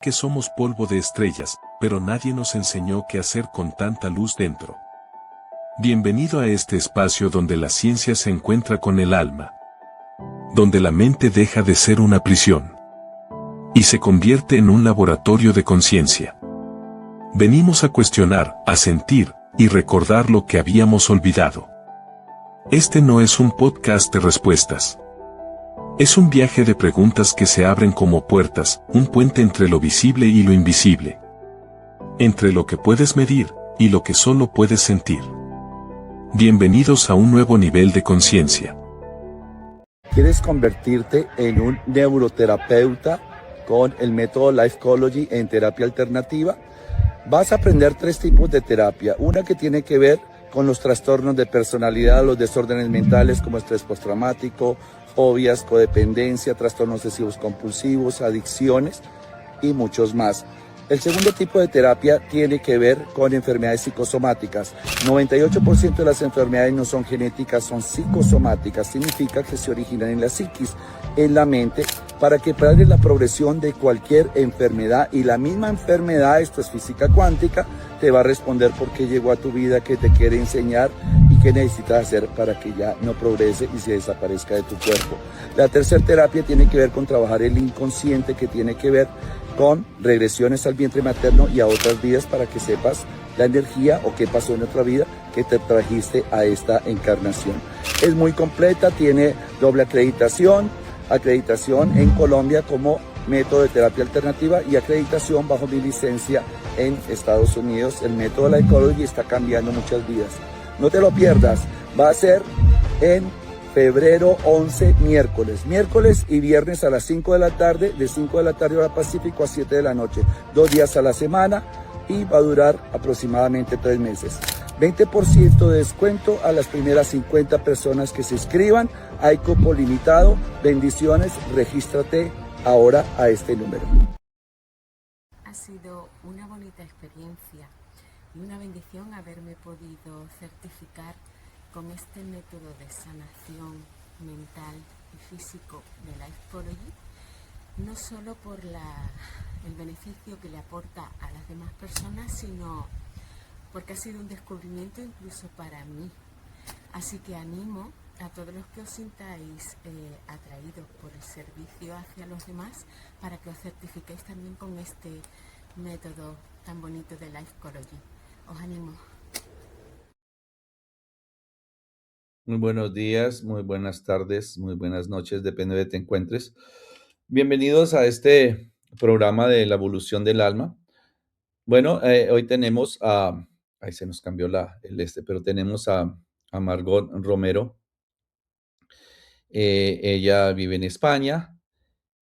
Que somos polvo de estrellas, pero nadie nos enseñó qué hacer con tanta luz dentro. Bienvenido a este espacio donde la ciencia se encuentra con el alma. Donde la mente deja de ser una prisión. Y se convierte en un laboratorio de conciencia. Venimos a cuestionar, a sentir, y recordar lo que habíamos olvidado. Este no es un podcast de respuestas. Es un viaje de preguntas que se abren como puertas, un puente entre lo visible y lo invisible. Entre lo que puedes medir, y lo que solo puedes sentir. Bienvenidos a un nuevo nivel de conciencia. ¿Quieres convertirte en un neuroterapeuta con el método Lifeology en terapia alternativa? Vas a aprender 3 tipos de terapia. Una que tiene que ver con los trastornos de personalidad, los desórdenes mentales como estrés postraumático, fobias, codependencia, trastornos obsesivos compulsivos, adicciones y muchos más. El segundo tipo de terapia tiene que ver con enfermedades psicosomáticas. 98% de las enfermedades no son genéticas, son psicosomáticas. Significa que se originan en la psiquis, en la mente, para que pares la progresión de cualquier enfermedad. Y la misma enfermedad, esto es física cuántica, te va a responder por qué llegó a tu vida, qué te quiere enseñar y qué necesitas hacer para que ya no progrese y se desaparezca de tu cuerpo. La tercera terapia tiene que ver con trabajar el inconsciente, que tiene que ver con regresiones al vientre materno y a otras vidas para que sepas la energía o qué pasó en otra vida que te trajiste a esta encarnación. Es muy completa, tiene doble acreditación en Colombia como método de terapia alternativa y acreditación bajo mi licencia en Estados Unidos. El método Lifeology está cambiando muchas vidas. No te lo pierdas, va a ser en febrero 11, miércoles y viernes a las 5 de la tarde, de 5 de la tarde hora Pacífico a 7 de la noche, 2 días a la semana y va a durar aproximadamente 3 meses. 20% de descuento a las primeras 50 personas que se inscriban, hay cupo limitado, bendiciones, regístrate ahora a este número. Ha sido una bonita experiencia y una bendición haberme podido certificar con este método de sanación mental y físico de Lifeology, no solo por el beneficio que le aporta a las demás personas, sino porque ha sido un descubrimiento incluso para mí. Así que animo a todos los que os sintáis atraídos por el servicio hacia los demás para que os certifiquéis también con este método tan bonito de Lifeology. Os animo. Muy buenos días, muy buenas tardes, muy buenas noches, depende de donde te encuentres. Bienvenidos a este programa de la evolución del alma. Bueno, hoy tenemos ahí se nos cambió pero tenemos a Margot Romero. Ella vive en España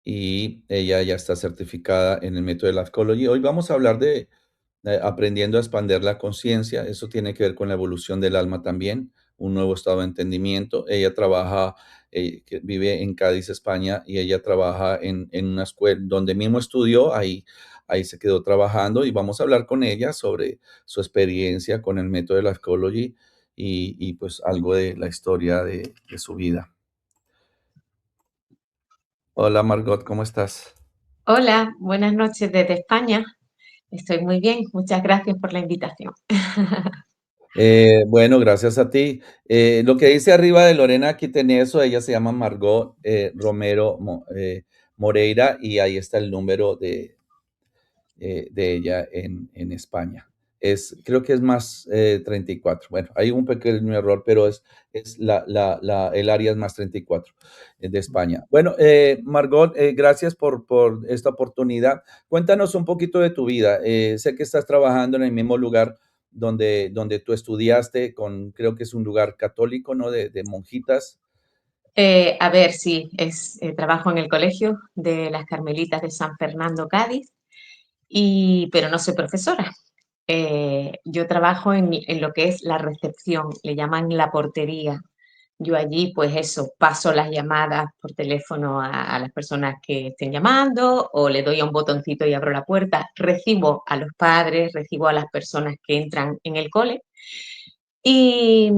y ella ya está certificada en el método de Lifeology. Hoy vamos a hablar de aprendiendo a expandir la conciencia. Eso tiene que ver con la evolución del alma también, un nuevo estado de entendimiento. Ella trabaja, que vive en Cádiz, España, y ella trabaja en una escuela donde mismo estudió, ahí se quedó trabajando y vamos a hablar con ella sobre su experiencia con el método de la Lifeology y pues algo de la historia de su vida. Hola Margot, ¿cómo estás? Hola, buenas noches desde España. Estoy muy bien, muchas gracias por la invitación. Bueno, gracias a ti. Lo que dice arriba de Lorena Quiteneso, ella se llama Margot Romero Moreira y ahí está el número de ella en España. Creo que es más 34. Bueno, hay un pequeño error, pero el área es más 34 de España. Bueno, Margot, gracias por esta oportunidad. Cuéntanos un poquito de tu vida. Sé que estás trabajando en el mismo lugar donde tú estudiaste, creo que es un lugar católico, ¿no? De monjitas. A ver, sí, trabajo en el colegio de las Carmelitas de San Fernando, Cádiz, pero no soy profesora. Yo trabajo en lo que es la recepción, le llaman la portería. Yo allí, pues eso, paso las llamadas por teléfono a las personas que estén llamando o le doy a un botoncito y abro la puerta. Recibo a los padres, recibo a las personas que entran en el cole. Y,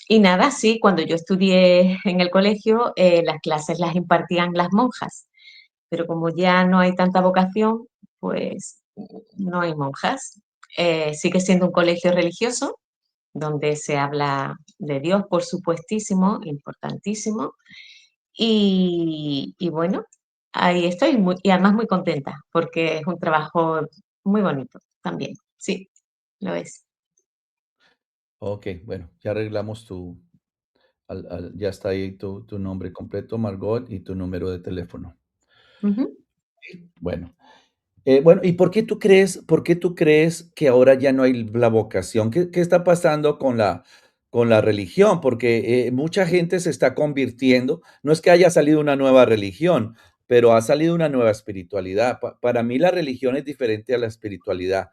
y nada, sí, cuando yo estudié en el colegio, las clases las impartían las monjas, pero como ya no hay tanta vocación, pues no hay monjas. Sigue siendo un colegio religioso donde se habla de Dios, por supuestísimo, importantísimo. Y bueno, ahí estoy y además muy contenta porque es un trabajo muy bonito también. Sí, lo es. Ok, bueno, ya arreglamos ya está ahí tu nombre completo, Margot, y tu número de teléfono. Ujú. Bueno, bueno, ¿y por qué tú crees que ahora ya no hay la vocación? ¿Qué está pasando con la religión? Porque mucha gente se está convirtiendo, no es que haya salido una nueva religión, pero ha salido una nueva espiritualidad. Para mí la religión es diferente a la espiritualidad.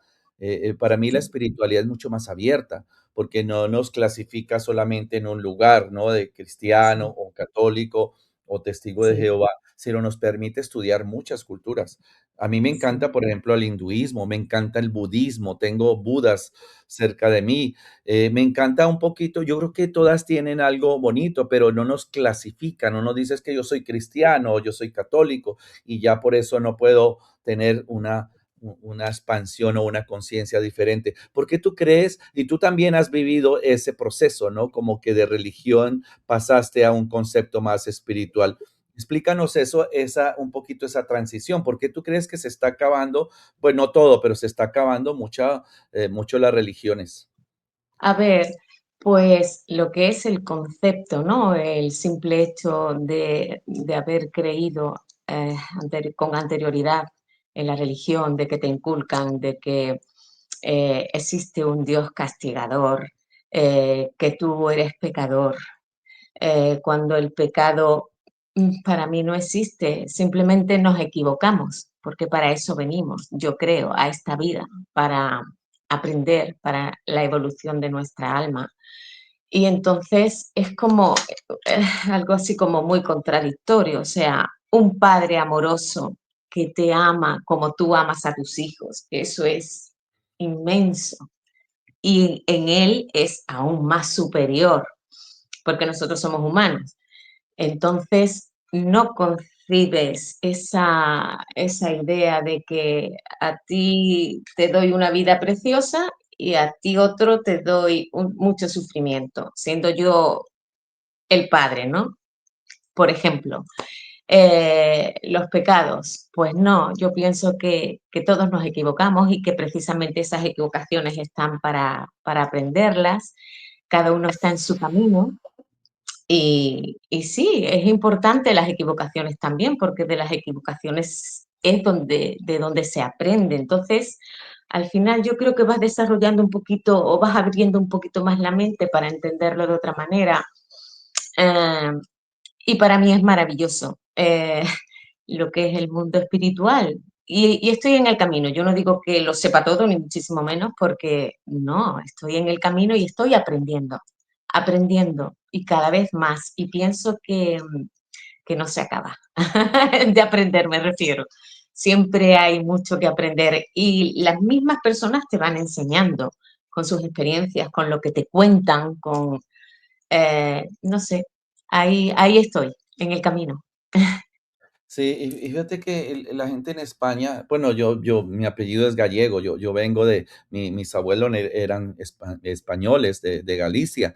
Para mí la Sí, espiritualidad es mucho más abierta, porque no nos clasifica solamente en un lugar, ¿no? De cristiano sí, o católico o testigo de sí, Jehová, sino nos permite estudiar muchas culturas. A mí me sí, encanta, por ejemplo, el hinduismo, me encanta el budismo, tengo budas cerca de mí, me encanta un poquito, yo creo que todas tienen algo bonito, pero no nos clasifican, no nos dices que yo soy cristiano o yo soy católico y ya por eso no puedo tener una expansión o una conciencia diferente. ¿Por qué tú crees? Y tú también has vivido ese proceso, ¿no? Como que de religión pasaste a un concepto más espiritual. Explícanos eso, un poquito esa transición. ¿Por qué tú crees que se está acabando? Pues no todo, pero se está acabando mucho las religiones. A ver, pues lo que es el concepto, ¿no? El simple hecho de haber creído con anterioridad en la religión, de que te inculcan, de que existe un Dios castigador, que tú eres pecador, cuando el pecado para mí no existe, simplemente nos equivocamos, porque para eso venimos, yo creo, a esta vida, para aprender, para la evolución de nuestra alma. Y entonces es como algo así como muy contradictorio, o sea, un padre amoroso que te ama como tú amas a tus hijos, eso es inmenso. Y en él es aún más superior, porque nosotros somos humanos. Entonces, no concibes esa idea de que a ti te doy una vida preciosa y a ti otro te doy mucho sufrimiento, siendo yo el padre, ¿no? Por ejemplo, los pecados, pues no, yo pienso que todos nos equivocamos y que precisamente esas equivocaciones están para aprenderlas, cada uno está en su camino y sí, es importante las equivocaciones también, porque de las equivocaciones es de donde se aprende. Entonces, al final yo creo que vas desarrollando un poquito o vas abriendo un poquito más la mente para entenderlo de otra manera. Eh, y para mí es maravilloso lo que es el mundo espiritual. Y estoy en el camino. Yo no digo que lo sepa todo, ni muchísimo menos, porque no, estoy en el camino y estoy aprendiendo, aprendiendo y cada vez más. Y pienso que no se acaba de aprender, me refiero. Siempre hay mucho que aprender y las mismas personas te van enseñando con sus experiencias, con lo que te cuentan, no sé, ahí estoy, en el camino. Sí, y fíjate que la gente en España, bueno, mi apellido es gallego, yo vengo mis abuelos eran españoles de Galicia.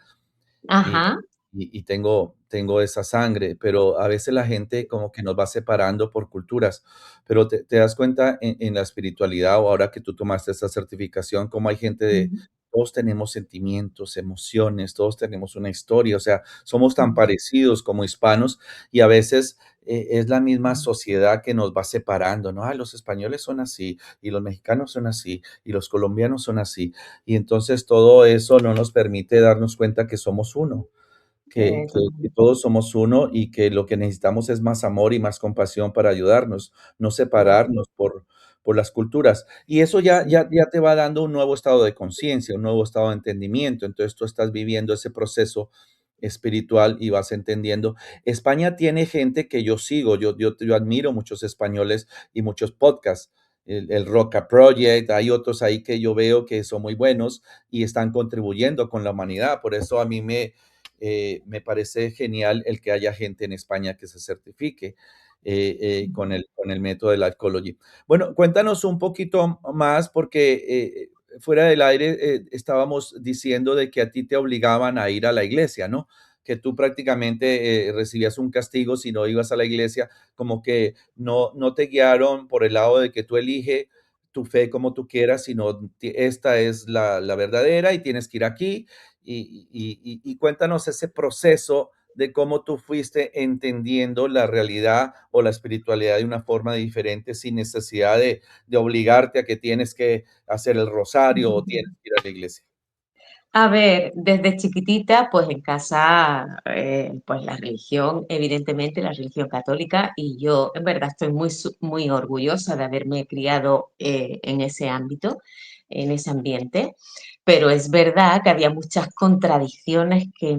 Y, Ajá, y tengo esa sangre, pero a veces la gente como que nos va separando por culturas, pero te das cuenta en la espiritualidad o ahora que tú tomaste esa certificación, como hay gente ujú, todos tenemos sentimientos, emociones, todos tenemos una historia, o sea, somos tan ujú, parecidos como hispanos y a veces es la misma sociedad que nos va separando, ¿no? Ah, los españoles son así y los mexicanos son así y los colombianos son así. Y entonces todo eso no nos permite darnos cuenta que somos uno, que totalmente, todos somos uno y que lo que necesitamos es más amor y más compasión para ayudarnos, no pues, separarnos por las culturas. Y eso sí, ya te va dando un nuevo estado de conciencia, un nuevo estado de entendimiento. Entonces tú estás viviendo ese proceso espiritual y vas entendiendo. España tiene gente que yo sigo, yo admiro muchos españoles y muchos podcasts. El Roca Project, hay otros ahí que yo veo que son muy buenos y están contribuyendo con la humanidad. Por eso a mí me parece genial el que haya gente en España que se certifique. con el método de Life Ecology. Bueno, cuéntanos un poquito más porque fuera del aire estábamos diciendo de que a ti te obligaban a ir a la iglesia, ¿no? Que tú prácticamente recibías un castigo si no ibas a la iglesia, como que no te guiaron por el lado de que tú eliges tu fe como tú quieras, sino esta es la verdadera y tienes que ir aquí. Y cuéntanos ese proceso de cómo tú fuiste entendiendo la realidad o la espiritualidad de una forma diferente sin necesidad de obligarte a que tienes que hacer el rosario o tienes que ir a la iglesia. A ver, desde chiquitita, pues en casa, pues la religión, evidentemente la religión católica, y yo en verdad estoy muy orgullosa de haberme criado en ese ámbito, en ese ambiente, pero es verdad que había muchas contradicciones que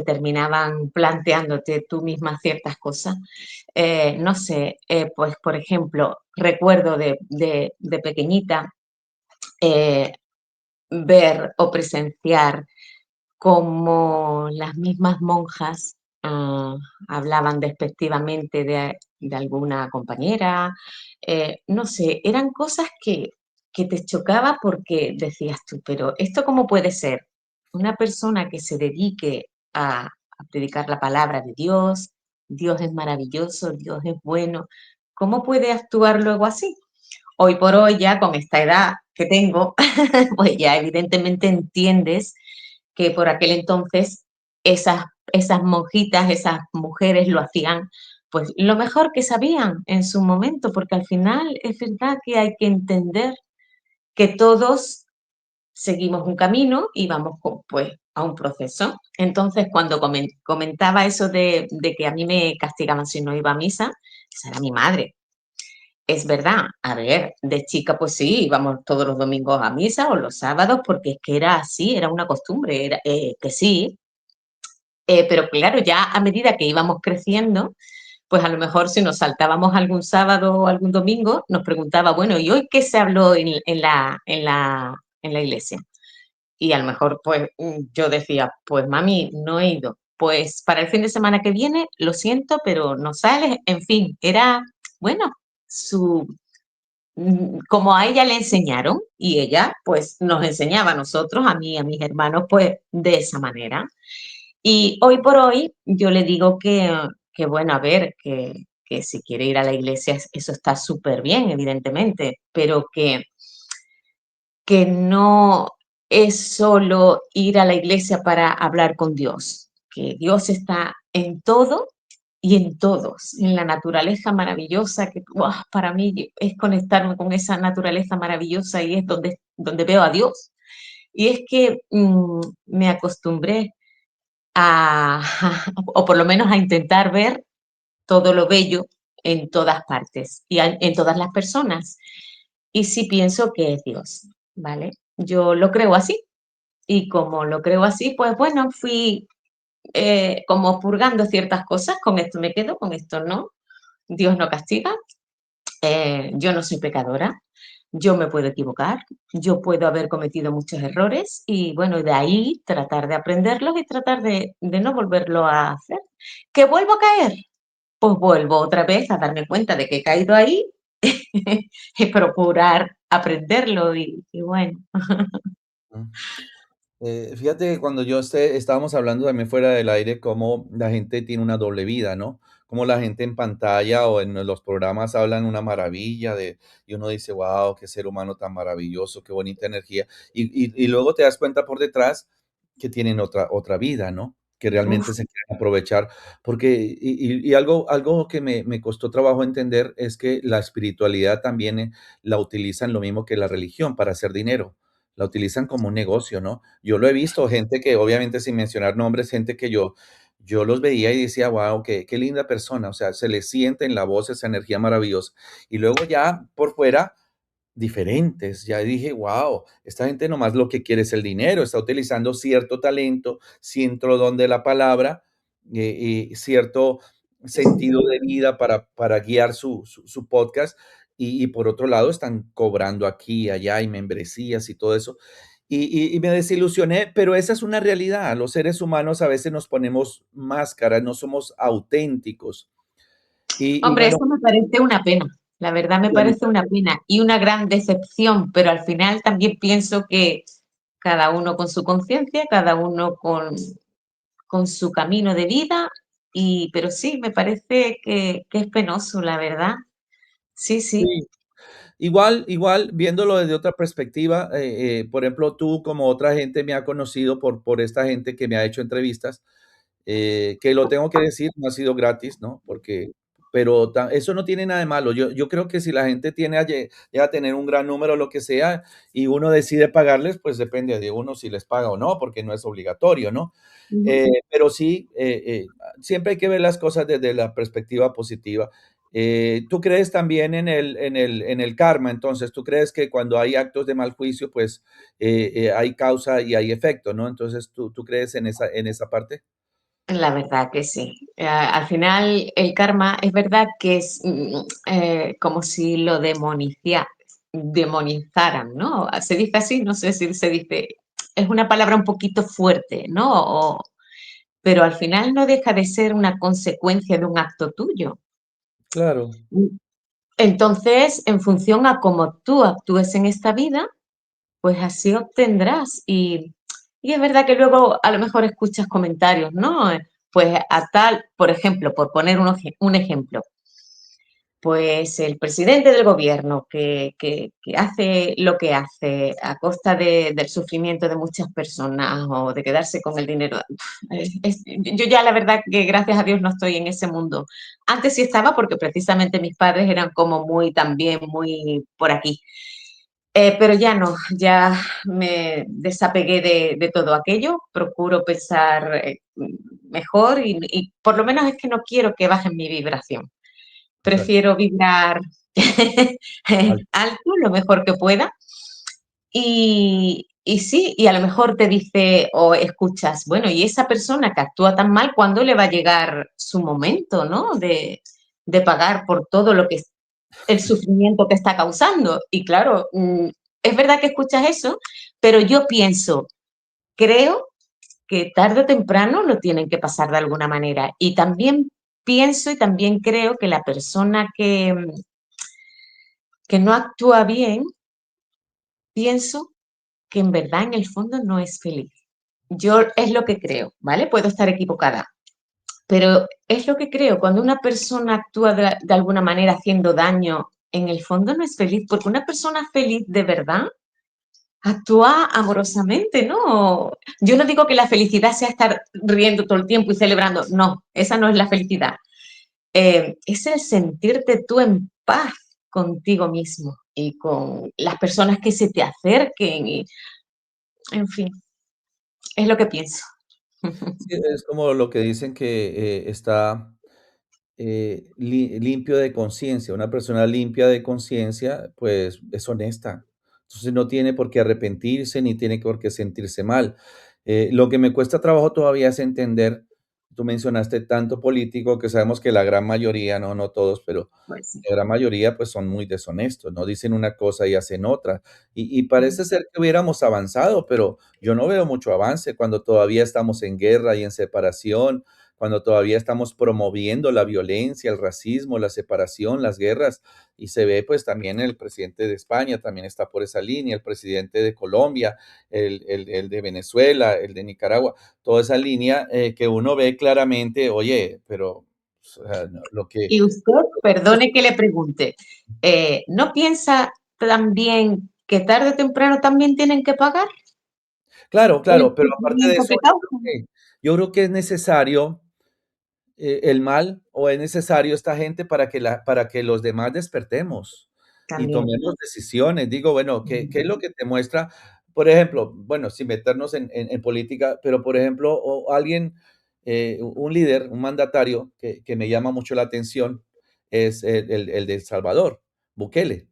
terminaban planteándote tú misma ciertas cosas. No sé, pues por ejemplo, recuerdo de pequeñita, eh, ver o presenciar cómo las mismas monjas hablaban despectivamente de alguna compañera. No sé, eran cosas que te chocaba porque decías tú, pero ¿esto cómo puede ser? Una persona que se dedique a predicar la palabra de Dios, Dios es maravilloso, Dios es bueno, ¿cómo puede actuar luego así? Hoy por hoy, ya con esta edad que tengo, pues ya evidentemente entiendes que por aquel entonces esas monjitas, esas mujeres lo hacían pues lo mejor que sabían en su momento, porque al final es verdad que hay que entender que todos seguimos un camino y vamos pues a un proceso. Entonces, cuando comentaba eso de que a mí me castigaban si no iba a misa, esa era mi madre. Es verdad, a ver, de chica pues sí, íbamos todos los domingos a misa o los sábados porque es que era así, era una costumbre, era, que sí, pero claro, ya a medida que íbamos creciendo, pues a lo mejor si nos saltábamos algún sábado o algún domingo, nos preguntaba, bueno, ¿y hoy qué se habló en la iglesia? Y a lo mejor pues yo decía, pues mami, no he ido. Pues para el fin de semana que viene, lo siento, pero no sales. En fin, era, bueno, su, como a ella le enseñaron y ella pues nos enseñaba a nosotros, a mí, a mis hermanos, pues de esa manera. Y hoy por hoy yo le digo que bueno, a ver, que si quiere ir a la iglesia, eso está súper bien, evidentemente, pero que no es solo ir a la iglesia para hablar con Dios, que Dios está en todo y en todos, en la naturaleza maravillosa, que ¡buah! Para mí es conectarme con esa naturaleza maravillosa y es donde veo a Dios. Y es que me acostumbré a, o por lo menos a intentar ver todo lo bello en todas partes y en todas las personas. Y sí pienso que es Dios, ¿vale? Yo lo creo así. Y como lo creo así, pues bueno, fui como purgando ciertas cosas, con esto me quedo, con esto no. Dios no castiga, yo no soy pecadora, yo me puedo equivocar, yo puedo haber cometido muchos errores y bueno, de ahí tratar de aprenderlos y tratar de no volverlo a hacer. ¿Que vuelvo a caer? Pues vuelvo otra vez a darme cuenta de que he caído ahí y procurar aprenderlo y bueno. Fíjate que cuando estábamos hablando también fuera del aire, cómo la gente tiene una doble vida, ¿no? Cómo la gente en pantalla o en los programas hablan una maravilla y uno dice, wow, qué ser humano tan maravilloso, qué bonita energía. Y luego te das cuenta por detrás que tienen otra vida, ¿no? Que realmente Uf, se quieren aprovechar. Porque, y algo que me costó trabajo entender es que la espiritualidad también la utilizan lo mismo que la religión para hacer dinero, la utilizan como un negocio, ¿no? Yo lo he visto, gente que obviamente sin mencionar nombres, gente que yo los veía y decía, wow, qué linda persona, o sea, se le siente en la voz esa energía maravillosa. Y luego ya por fuera, diferentes, ya dije, wow, esta gente nomás lo que quiere es el dinero, está utilizando cierto talento, cierto don de la palabra y cierto sentido de vida para guiar su podcast y por otro lado están cobrando aquí y allá y membresías y todo eso. Y me desilusioné, pero esa es una realidad. Los seres humanos a veces nos ponemos máscaras, no somos auténticos. Y Hombre, bueno, eso me parece una pena. La verdad me y a mí parece una también, pena y una gran decepción, pero al final también pienso que cada uno con su conciencia, cada uno con su camino de vida, pero sí, me parece que es penoso, la verdad. Sí, sí, sí. Igual, viéndolo desde otra perspectiva, por ejemplo, tú como otra gente me ha conocido por esta gente que me ha hecho entrevistas, que lo tengo que decir, no ha sido gratis, ¿no? Porque, pero eso no tiene nada de malo. Yo creo que si la gente llega a tener un gran número, lo que sea, y uno decide pagarles, pues depende de uno si les paga o no, porque no es obligatorio, ¿no? ujú, Pero sí, siempre hay que ver las cosas desde la perspectiva positiva. ¿Tú crees también en el karma? Entonces, ¿tú crees que cuando hay actos de mal juicio, pues hay causa y hay efecto, ¿no? Entonces, ¿tú crees en esa parte? la verdad que sí. Al final, el karma es verdad que es como si lo demonizaran, ¿no? Se dice así, no sé si se dice, es una palabra un poquito fuerte, ¿no? Pero al final no deja de ser una consecuencia de un acto tuyo. Claro, Entonces, en función a cómo tú actúes en esta vida, pues así obtendrás. Y es verdad que luego a lo mejor escuchas comentarios, ¿no? Pues a tal, por ejemplo, por poner un ejemplo, pues el presidente del gobierno que hace lo que hace a costa del sufrimiento de muchas personas o de quedarse con el dinero. Yo ya la verdad que gracias a Dios no estoy en ese mundo. Antes sí estaba porque precisamente mis padres eran como muy también, muy por aquí. Pero ya no, ya me desapegué de todo aquello, procuro pensar mejor y por lo menos es que no quiero que bajen mi vibración. exacto. Prefiero vibrar Al- alto lo mejor que pueda y sí, y a lo mejor te dice o escuchas, bueno, y esa persona que actúa tan mal, ¿cuándo le va a llegar su momento, ¿no? De pagar por todo lo que es el sufrimiento que está causando. Y claro, es verdad que escuchas eso, pero yo pienso, creo que tarde o temprano lo tienen que pasar de alguna manera. Y también pienso y también creo que la persona que no actúa bien, pienso que en verdad en el fondo no es feliz. Yo es lo que creo, ¿vale? Puedo estar equivocada, pero es lo que creo. Cuando una persona actúa de alguna manera haciendo daño, en el fondo no es feliz, porque una persona feliz de verdad actúa amorosamente, ¿no? Yo no digo que la felicidad sea estar riendo todo el tiempo y celebrando, no, esa no es la felicidad. Es el sentirte tú en paz contigo mismo y con las personas que se te acerquen, y, en fin, es lo que pienso. Sí, es como lo que dicen que está limpio de conciencia. Una persona limpia de conciencia, pues es honesta. Entonces no tiene por qué arrepentirse ni tiene por qué sentirse mal. Lo que me cuesta trabajo todavía es entender, tú mencionaste tanto político que sabemos que la gran mayoría, no todos, pero Pues sí. la gran mayoría pues son muy deshonestos, ¿no? Dicen una cosa y hacen otra. Y parece ser que hubiéramos avanzado, pero yo no veo mucho avance cuando todavía estamos en guerra y en separación, cuando todavía estamos promoviendo la violencia, el racismo, la separación, las guerras. Y se ve pues también el presidente de España también está por esa línea, el presidente de Colombia, el de Venezuela, el de Nicaragua, toda esa línea que uno ve claramente, oye, pero o sea, lo que... Y usted, perdone que le pregunte, ¿no piensa también que tarde o temprano también tienen que pagar Claro, el claro, pero aparte de sufrimiento eso, que causan? yo creo que es necesario el mal o es necesario esta gente para que los demás despertemos y También. tomemos decisiones. Digo, bueno, ¿qué es lo que te muestra? Por ejemplo, bueno, sin meternos en política, pero por ejemplo, o alguien, un líder, un mandatario que me llama mucho la atención es el de El Salvador, Bukele.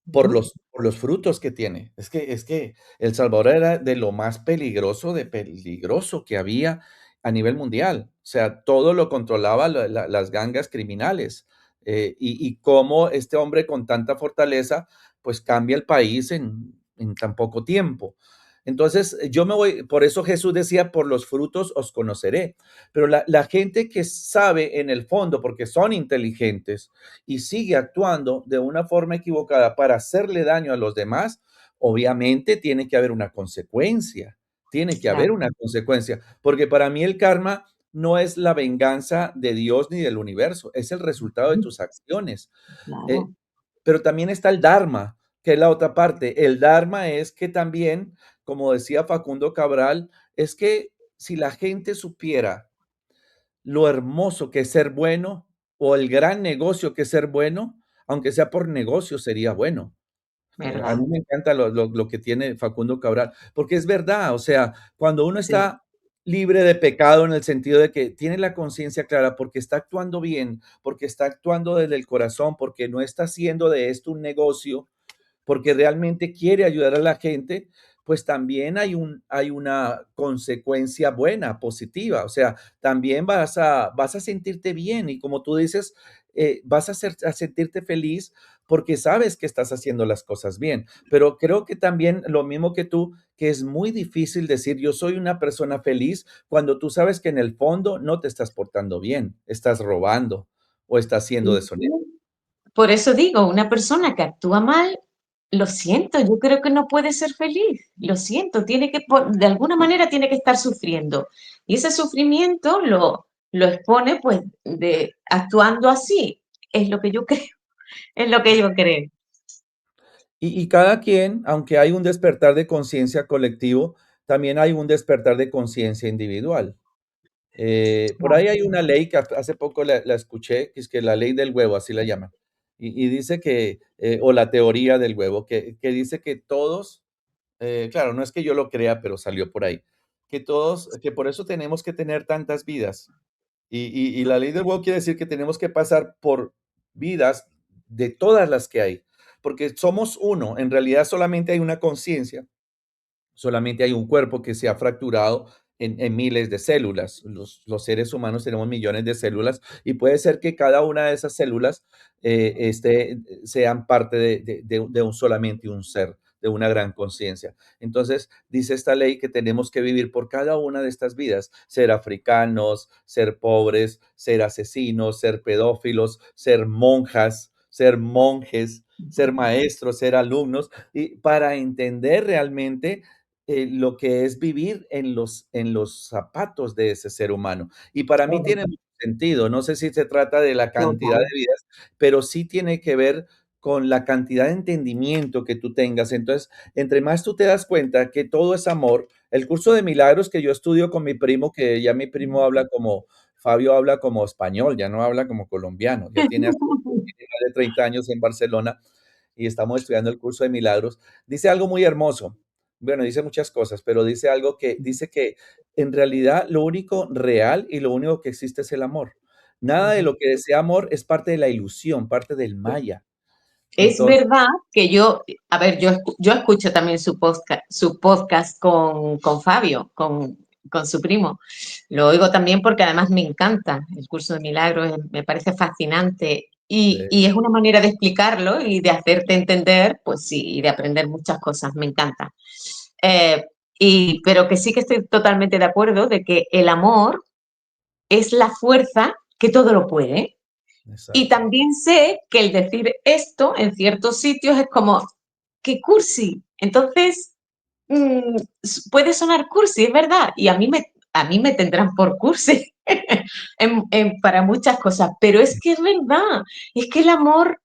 Ujú. Por los frutos que tiene. Es que El Salvador era de lo más peligroso de peligroso que había a nivel mundial. O sea, todo lo controlaba las gangas criminales. Y cómo este hombre con tanta fortaleza, pues cambia el país en tan poco tiempo. Entonces, yo me voy, por eso Jesús decía, por los frutos os conoceré. Pero la gente que sabe en el fondo, porque son inteligentes y sigue actuando de una forma equivocada para hacerle daño a los demás, obviamente tiene que haber una consecuencia. Tiene que haber Claro, una consecuencia, porque para mí el karma no es la venganza de Dios ni del universo, es el resultado de tus acciones. Eh, claro, pero también está el Dharma, que es la otra parte. El Dharma es que también, como decía Facundo Cabral, es que si la gente supiera lo hermoso que es ser bueno o el gran negocio que es ser bueno, aunque sea por negocio, sería bueno. A verdad. mí me encanta lo que tiene Facundo Cabral, porque es verdad, o sea, cuando uno Sí. está libre de pecado en el sentido de que tiene la conciencia clara porque está actuando bien, porque está actuando desde el corazón, porque no está haciendo de esto un negocio, porque realmente quiere ayudar a la gente, pues también hay una consecuencia buena, positiva. O sea, también vas a sentirte bien y como tú dices, a sentirte feliz porque sabes que estás haciendo las cosas bien. Pero creo que también lo mismo que tú, que es muy difícil decir yo soy una persona feliz cuando tú sabes que en el fondo no te estás portando bien, estás robando o estás siendo deshonesto. Por eso digo, una persona que actúa mal, lo siento, yo creo que no puede ser feliz, lo siento, tiene que, de alguna manera tiene que estar sufriendo. Y ese sufrimiento lo expone pues de actuando así, es lo que yo creo, es lo que yo creo. Y cada quien, aunque hay un despertar de conciencia colectivo, también hay un despertar de conciencia individual. Por ahí hay una ley que hace poco la escuché, que es que la ley del huevo, así la llaman. Y dice que, o la teoría del huevo, que dice que todos, claro, no es que yo lo crea, pero salió por ahí, que todos, que por eso tenemos que tener tantas vidas. Y la ley del huevo quiere decir que tenemos que pasar por vidas de todas las que hay, porque somos uno, en realidad solamente hay una conciencia, solamente hay un cuerpo que se ha fracturado en miles de células. Los seres humanos tenemos millones de células y puede ser que cada una de esas células sean parte de un solamente un ser, de una gran conciencia. Entonces, dice esta ley que tenemos que vivir por cada una de estas vidas, ser africanos, ser pobres, ser asesinos, ser pedófilos, ser monjas, ser monjes, ser maestros, ser alumnos, y para entender realmente lo que es vivir en los zapatos de ese ser humano. Y para mí tiene mucho sentido. No sé si se trata de la cantidad Total. de vidas, pero sí tiene que ver con la cantidad de entendimiento que tú tengas. Entonces, entre más tú te das cuenta que todo es amor, el curso de milagros que yo estudio con mi primo, que ya mi primo habla como, Fabio habla como español, ya no habla como colombiano, ya tiene más de 30 años en Barcelona y estamos estudiando el curso de milagros, dice algo muy hermoso. Bueno, dice muchas cosas, pero dice algo que dice que en realidad lo único real y lo único que existe es el amor. Nada de Ujú. lo que desea amor es parte de la ilusión, parte del maya. Es Entonces, verdad que yo, a ver, yo escucho también su podcast con Fabio, con su primo. Lo oigo también porque además me encanta el curso de milagros, me parece fascinante eh, y es una manera de explicarlo y de hacerte entender, pues sí, y de aprender muchas cosas, me encanta. Eh, pero que sí que estoy totalmente de acuerdo de que el amor es la fuerza que todo lo puede. Y exacto. también sé que el decir esto en ciertos sitios es como, que cursi. Entonces, mm, puede sonar cursi, es verdad. Y a mí me tendrán por cursi para muchas cosas. Pero es que es verdad. Es que el amor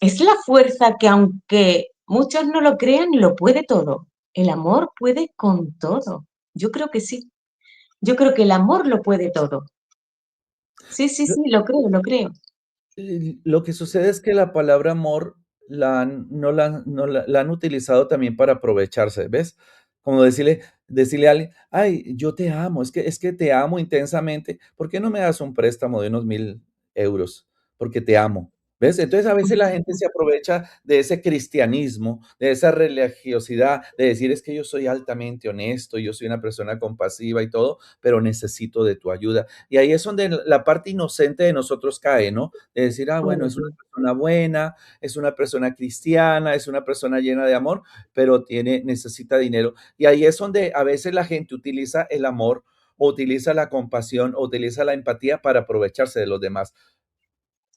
es la fuerza que aunque muchos no lo crean, lo puede todo. El amor puede con todo. Yo creo que sí. Yo creo que el amor lo puede todo. Sí, sí, sí, lo creo, lo creo. Lo que sucede es que la palabra amor la han utilizado también para aprovecharse, ¿ves? Como decirle a alguien, ay, yo te amo, es que te amo intensamente, ¿por qué no me das un préstamo de unos 1,000 euros? Porque te amo. ¿Ves? Entonces a veces la gente se aprovecha de ese cristianismo, de esa religiosidad, de decir es que yo soy altamente honesto, yo soy una persona compasiva y todo, pero necesito de tu ayuda. Y ahí es donde la parte inocente de nosotros cae, ¿no? De decir, ah, bueno, es una Ujú. persona buena, es una persona cristiana, es una persona llena de amor, pero necesita dinero. Y ahí es donde a veces la gente utiliza el amor o utiliza la compasión o utiliza la empatía para aprovecharse de los demás.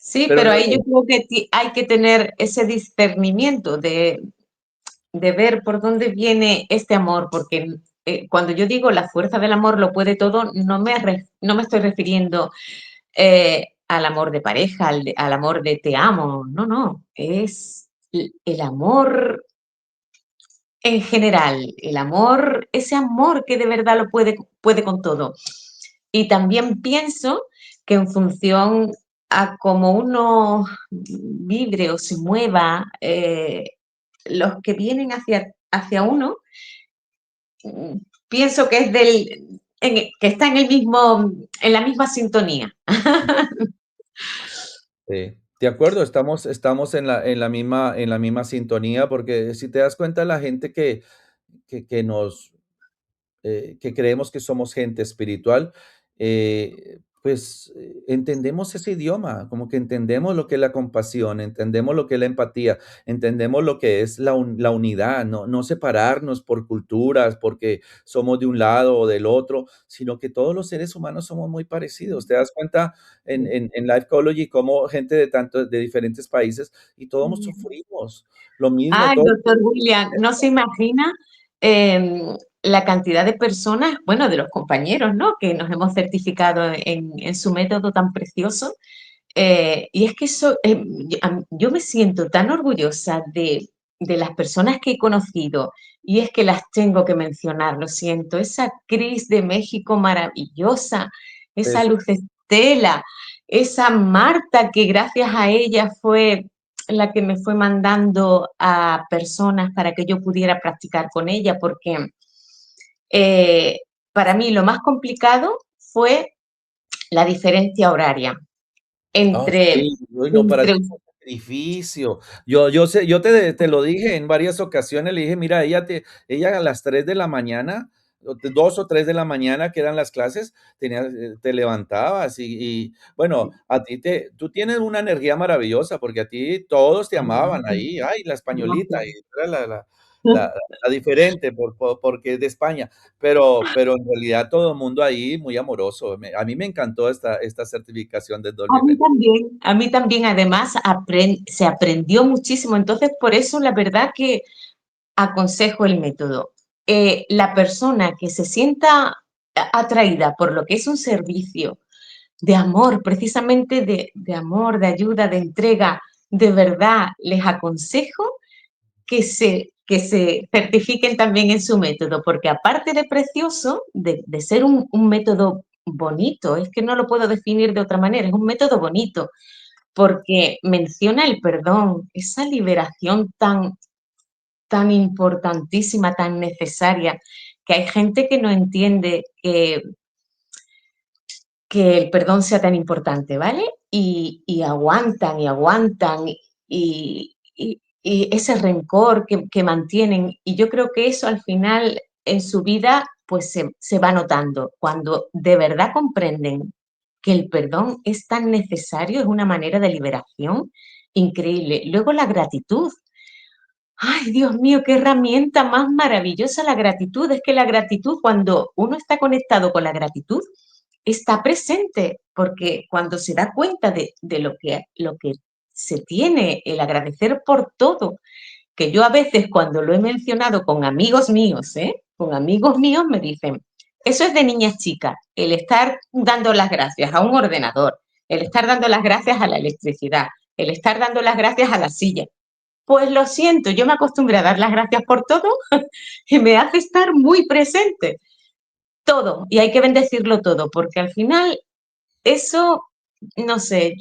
Sí, Pero pero no, ahí yo creo que hay que tener ese discernimiento de ver por dónde viene este amor, porque cuando yo digo la fuerza del amor lo puede todo, no me estoy refiriendo al amor de pareja, al amor de te amo, no, no, es el amor en general, el amor, ese amor que de verdad puede con todo. Y también pienso que en función a cómo uno vibre o se mueva, los que vienen hacia uno, mm, pienso que es que está en la misma sintonía. sí, de acuerdo, estamos en la misma sintonía, porque si te das cuenta, la gente que nos que creemos que somos gente espiritual, pues entendemos ese idioma, como que entendemos lo que es la compasión, entendemos lo que es la empatía, entendemos lo que es la unidad, no separarnos por culturas, porque somos de un lado o del otro, sino que todos los seres humanos somos muy parecidos. ¿Te das cuenta en Life Ecology cómo gente de diferentes países y todos sufrimos lo mismo, Ay, todos. doctor William, no se imagina la cantidad de personas, bueno, de los compañeros, ¿no? Que nos hemos certificado en su método tan precioso. Y es que yo me siento tan orgullosa de las personas que he conocido, y es que las tengo que mencionar, lo siento. Esa Cris de México maravillosa, esa Eso. Luz Estela, esa Marta que gracias a ella fue la que me fue mandando a personas para que yo pudiera practicar con ella, porque eh, para mí lo más complicado fue la diferencia horaria Ah, entre, sí, uy, no, para ti entre fue un sacrificio. Yo sé, te lo dije en varias ocasiones, le dije: "Mira, ella a las 3 de la mañana, 2 o 3 de la mañana, que eran las clases, te levantabas y bueno, tú tienes una energía maravillosa, porque a ti todos te amaban ahí, ay, la españolita, y tú eras la la diferente porque es de España, pero en realidad todo el mundo ahí muy amoroso. A mí me encantó esta certificación de Dolby Venture. a mí también, además, se aprendió muchísimo. Entonces, por eso la verdad que aconsejo el método. La persona que se sienta atraída por lo que es un servicio de amor, precisamente de amor, de ayuda, de entrega, de verdad, les aconsejo que se certifiquen también en su método, porque aparte de precioso, de ser un método bonito, es que no lo puedo definir de otra manera, es un método bonito, porque menciona el perdón, esa liberación tan importantísima, tan necesaria, que hay gente que no entiende que el perdón sea tan importante, ¿vale? Y aguantan y aguantan y ese rencor que mantienen. Y yo creo que eso al final en su vida pues se va notando. Cuando de verdad comprenden que el perdón es tan necesario, es una manera de liberación increíble. Luego la gratitud. Ay, Dios mío, qué herramienta más maravillosa la gratitud. Es que la gratitud, cuando uno está conectado con la gratitud, está presente, porque cuando se da cuenta de lo que se tiene, el agradecer por todo, que yo a veces cuando lo he mencionado con amigos míos, ¿eh? Con amigos míos me dicen, eso es de niñas chicas, el estar dando las gracias a un ordenador, el estar dando las gracias a la electricidad, el estar dando las gracias a la silla. Pues lo siento, yo me acostumbré a dar las gracias por todo y me hace estar muy presente. Todo, y hay que bendecirlo todo, porque al final eso, no sé,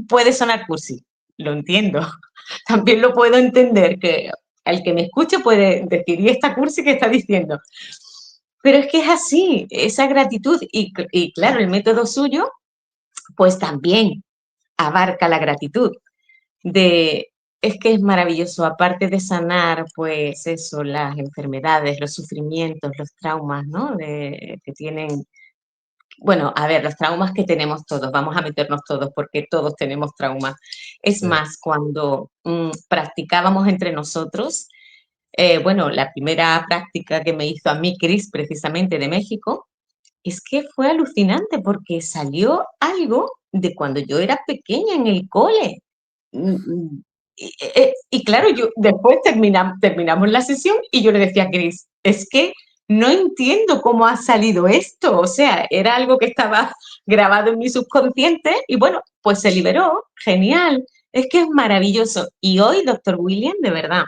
puede sonar cursi, lo entiendo. También lo puedo entender, que el que me escuche puede decir, ¿y esta cursi que está diciendo? Pero es que es así, esa gratitud, y claro, el método suyo, pues también. abarca la gratitud. De, es que es maravilloso, aparte de sanar, pues eso, las enfermedades, los sufrimientos, los traumas, ¿no? Que tienen, bueno, a ver, los traumas que tenemos todos, vamos a meternos todos porque todos tenemos traumas. Es Sí. más, cuando practicábamos entre nosotros, bueno, la primera práctica que me hizo a mí Cris, precisamente de México, es que fue alucinante porque salió algo de cuando yo era pequeña en el cole. Mm, mm, y claro, yo después terminamos la sesión y yo le decía a Cris, es que no entiendo cómo ha salido esto. O sea, era algo que estaba grabado en mi subconsciente y bueno, pues se liberó. Genial. Es que es maravilloso. Y hoy, doctor William, de verdad,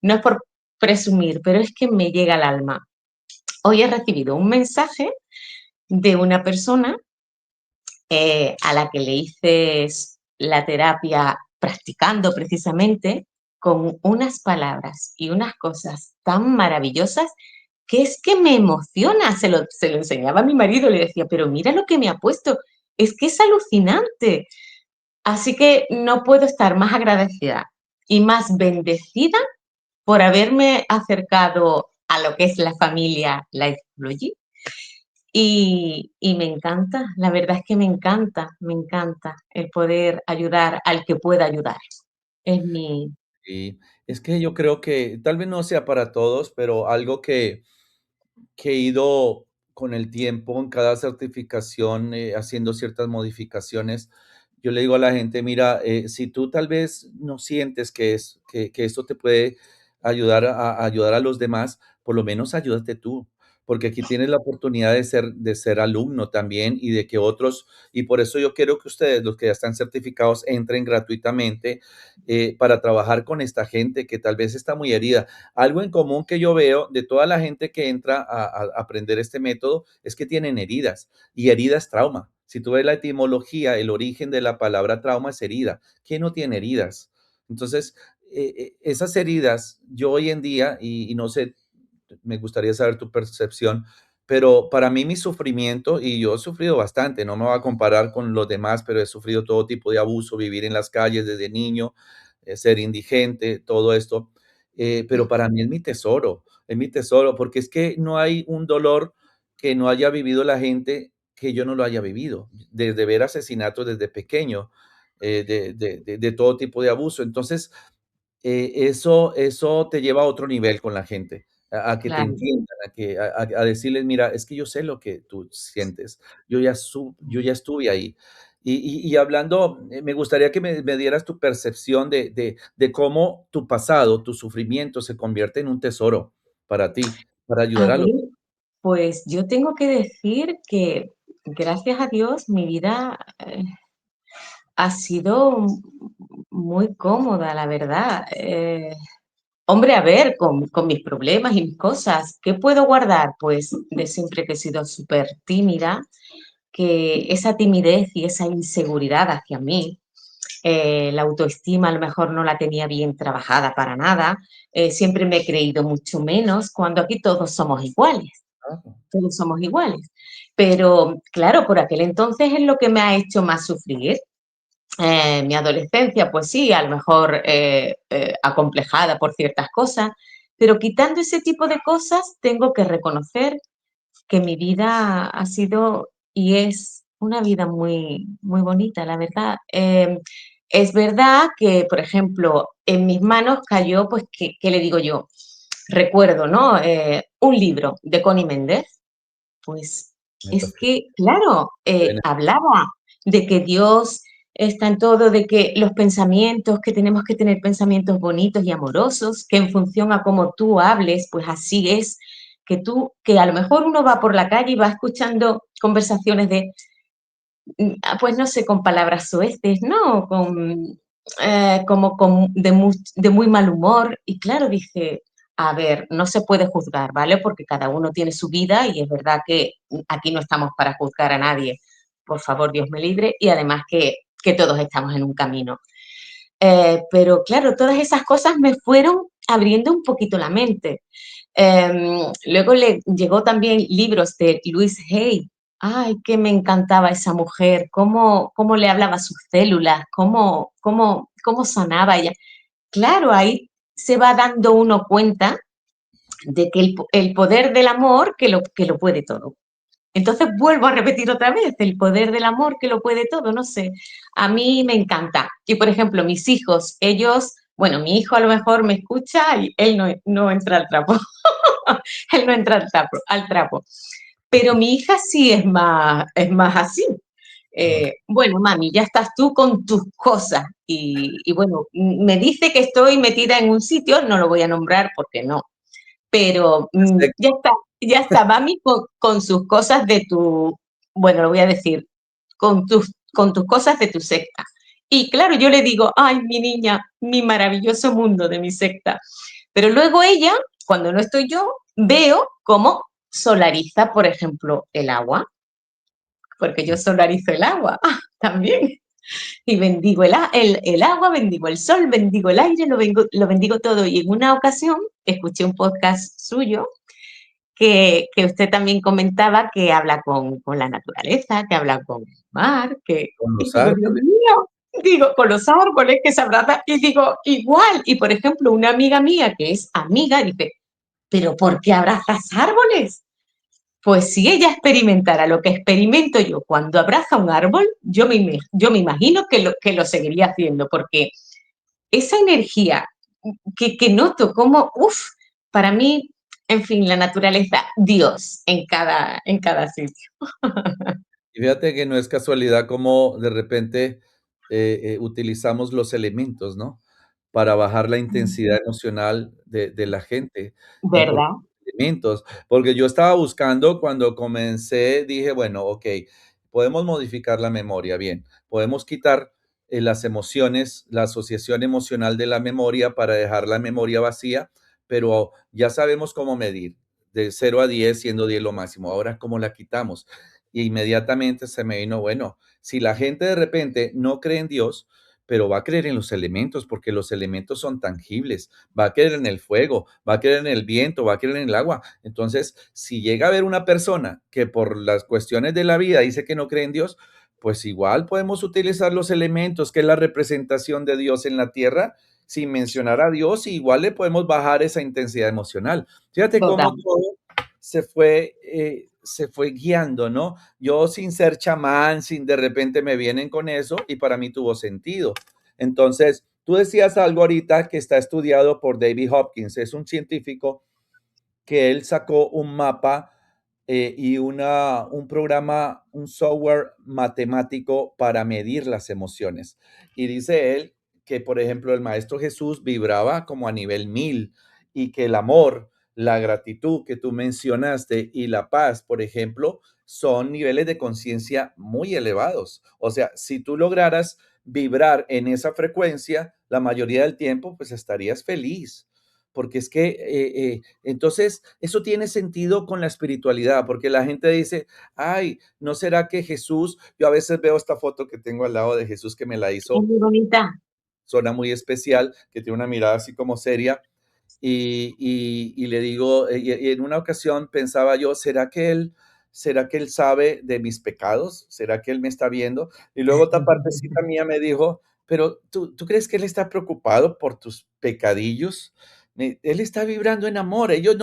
no es por presumir, pero es que me llega al alma. Hoy he recibido un mensaje de una persona a la que le hice la terapia practicando precisamente con unas palabras y unas cosas tan maravillosas que es que me emociona. Se lo enseñaba a mi marido, le decía, pero mira lo que me ha puesto, es que es alucinante. Así que no puedo estar más agradecida y más bendecida por haberme acercado a lo que es la familia Lifeology y me encanta, la verdad es que me encanta el poder ayudar al que pueda ayudar. Es mi... Y es que yo creo que tal vez no sea para todos, pero algo que he ido con el tiempo en cada certificación, haciendo ciertas modificaciones. Yo le digo a la gente, mira, si tú tal vez no sientes que esto te puede ayudar a ayudar a los demás, por lo menos ayúdate tú, porque aquí tienes la oportunidad de ser alumno también y de que otros, y por eso yo quiero que ustedes, los que ya están certificados, entren gratuitamente para trabajar con esta gente que tal vez está muy herida. Algo en común que yo veo de toda la gente que entra a aprender este método es que tienen heridas y herida es trauma. Si tú ves la etimología, el origen de la palabra trauma es herida. ¿Quién no tiene heridas? Entonces, esas heridas, yo hoy en día, y no sé, me gustaría saber tu percepción, pero para mí mi sufrimiento, y yo he sufrido bastante, no me voy a comparar con los demás, pero he sufrido todo tipo de abuso, vivir en las calles desde niño, ser indigente, todo esto, pero para mí es mi tesoro, porque es que no hay un dolor que no haya vivido la gente que yo no lo haya vivido, desde ver asesinatos desde pequeño, de todo tipo de abuso. Entonces, eso te lleva a otro nivel con la gente, a que te Claro. entiendan, a decirles: "Mira, es que yo sé lo que tú sientes, yo ya estuve ahí". Y hablando, me gustaría que me dieras tu percepción de cómo tu pasado, tu sufrimiento se convierte en un tesoro para ti, para A ayudar a los. ver, pues yo tengo que decir que gracias a Dios mi vida ha sido muy cómoda, la verdad. Hombre, a ver, con mis problemas y mis cosas, ¿qué puedo guardar? Pues de siempre que he sido súper tímida, que esa timidez y esa inseguridad hacia mí, la autoestima a lo mejor no la tenía bien trabajada para nada, siempre me he creído mucho menos, cuando aquí todos somos iguales. Pero claro, por aquel entonces es lo que me ha hecho más sufrir. Mi adolescencia, pues sí, a lo mejor acomplejada por ciertas cosas, pero quitando ese tipo de cosas, tengo que reconocer que mi vida ha sido y es una vida muy, muy bonita, la verdad. Es verdad que, por ejemplo, en mis manos cayó, pues, ¿qué le digo yo? Recuerdo, ¿no? Un libro de Connie Méndez, pues es que, claro, hablaba de que Dios está en todo, de que los pensamientos, que tenemos que tener pensamientos bonitos y amorosos, que en función a cómo tú hables, pues así es, que a lo mejor uno va por la calle y va escuchando conversaciones de, pues no sé, con palabras soeces, ¿no? Como de muy mal humor. Y claro, dije, a ver, no se puede juzgar, ¿vale? Porque cada uno tiene su vida y es verdad que aquí no estamos para juzgar a nadie. Por favor, Dios me libre. Y además que todos estamos en un camino. Pero claro, todas esas cosas me fueron abriendo un poquito la mente. Luego le llegó también libros de Louise Hay, ay, que me encantaba esa mujer, cómo le hablaba a sus células, cómo sanaba ella. Claro, ahí se va dando uno cuenta de que el poder del amor que lo puede todo. Entonces vuelvo a repetir otra vez, el poder del amor que lo puede todo, no sé, a mí me encanta. Y por ejemplo, mis hijos, ellos, bueno, mi hijo a lo mejor me escucha y él no entra al trapo, él no entra al trapo. Pero mi hija sí es más así. Bueno, mami, ya estás tú con tus cosas. Y bueno, me dice que estoy metida en un sitio, no lo voy a nombrar porque no, pero Perfecto. ya está, mami, con sus cosas de tu, bueno, lo voy a decir, con tus cosas de tu secta. Y claro, yo le digo, ay, mi niña, mi maravilloso mundo de mi secta. Pero luego ella, cuando no estoy yo, veo cómo solariza, por ejemplo, el agua, porque yo solarizo el agua también. Y bendigo el agua, bendigo el sol, bendigo el aire, lo bendigo todo. Y en una ocasión escuché un podcast suyo que usted también comentaba que habla con la naturaleza, que habla con el mar, Con y los digo, Dios árboles. mío, digo, con los árboles que se abraza, y digo, igual. Y por ejemplo, una amiga mía que es amiga dice, ¿pero por qué abrazas árboles? Pues si ella experimentara lo que experimento yo cuando abraza un árbol, yo me imagino que lo seguiría haciendo, porque esa energía que noto como, uff, para mí, en fin, la naturaleza, Dios en cada sitio. Y fíjate que no es casualidad como de repente utilizamos los elementos, ¿no? Para bajar la intensidad emocional de la gente. ¿Y por qué ¿Verdad? elementos? Porque yo estaba buscando cuando comencé, dije, bueno, ok, podemos modificar la memoria, bien, podemos quitar las emociones, la asociación emocional de la memoria para dejar la memoria vacía, pero ya sabemos cómo medir, de 0 a 10, siendo 10 lo máximo. Ahora, ¿cómo la quitamos? Y inmediatamente se me vino, bueno, si la gente de repente no cree en Dios, pero va a creer en los elementos, porque los elementos son tangibles, va a creer en el fuego, va a creer en el viento, va a creer en el agua. Entonces, si llega a haber una persona que por las cuestiones de la vida dice que no cree en Dios, pues igual podemos utilizar los elementos, que es la representación de Dios en la tierra, sin mencionar a Dios, y igual le podemos bajar esa intensidad emocional. Fíjate cómo Total. todo se fue guiando, ¿no? Yo sin ser chamán, sin de repente me vienen con eso y para mí tuvo sentido. Entonces, tú decías algo ahorita que está estudiado por David Hopkins, es un científico que él sacó un mapa y un programa, un software matemático para medir las emociones. Y dice él que, por ejemplo, el Maestro Jesús vibraba como a nivel 1000 y que el amor, la gratitud que tú mencionaste y la paz, por ejemplo, son niveles de conciencia muy elevados. O sea, si tú lograras vibrar en esa frecuencia, la mayoría del tiempo, pues estarías feliz porque es que entonces eso tiene sentido con la espiritualidad, porque la gente dice, ay, ¿no será que Jesús, yo a veces veo esta foto que tengo al lado de Jesús que me la Es hizo muy bonita. zona muy especial, que tiene una mirada así como seria, y le digo, y en una ocasión pensaba yo, será que él sabe de mis pecados? ¿Será que él me está viendo? Y luego otra partecita mía me dijo, pero ¿tú crees que él está preocupado por tus pecadillos? Él está vibrando en amor, ellos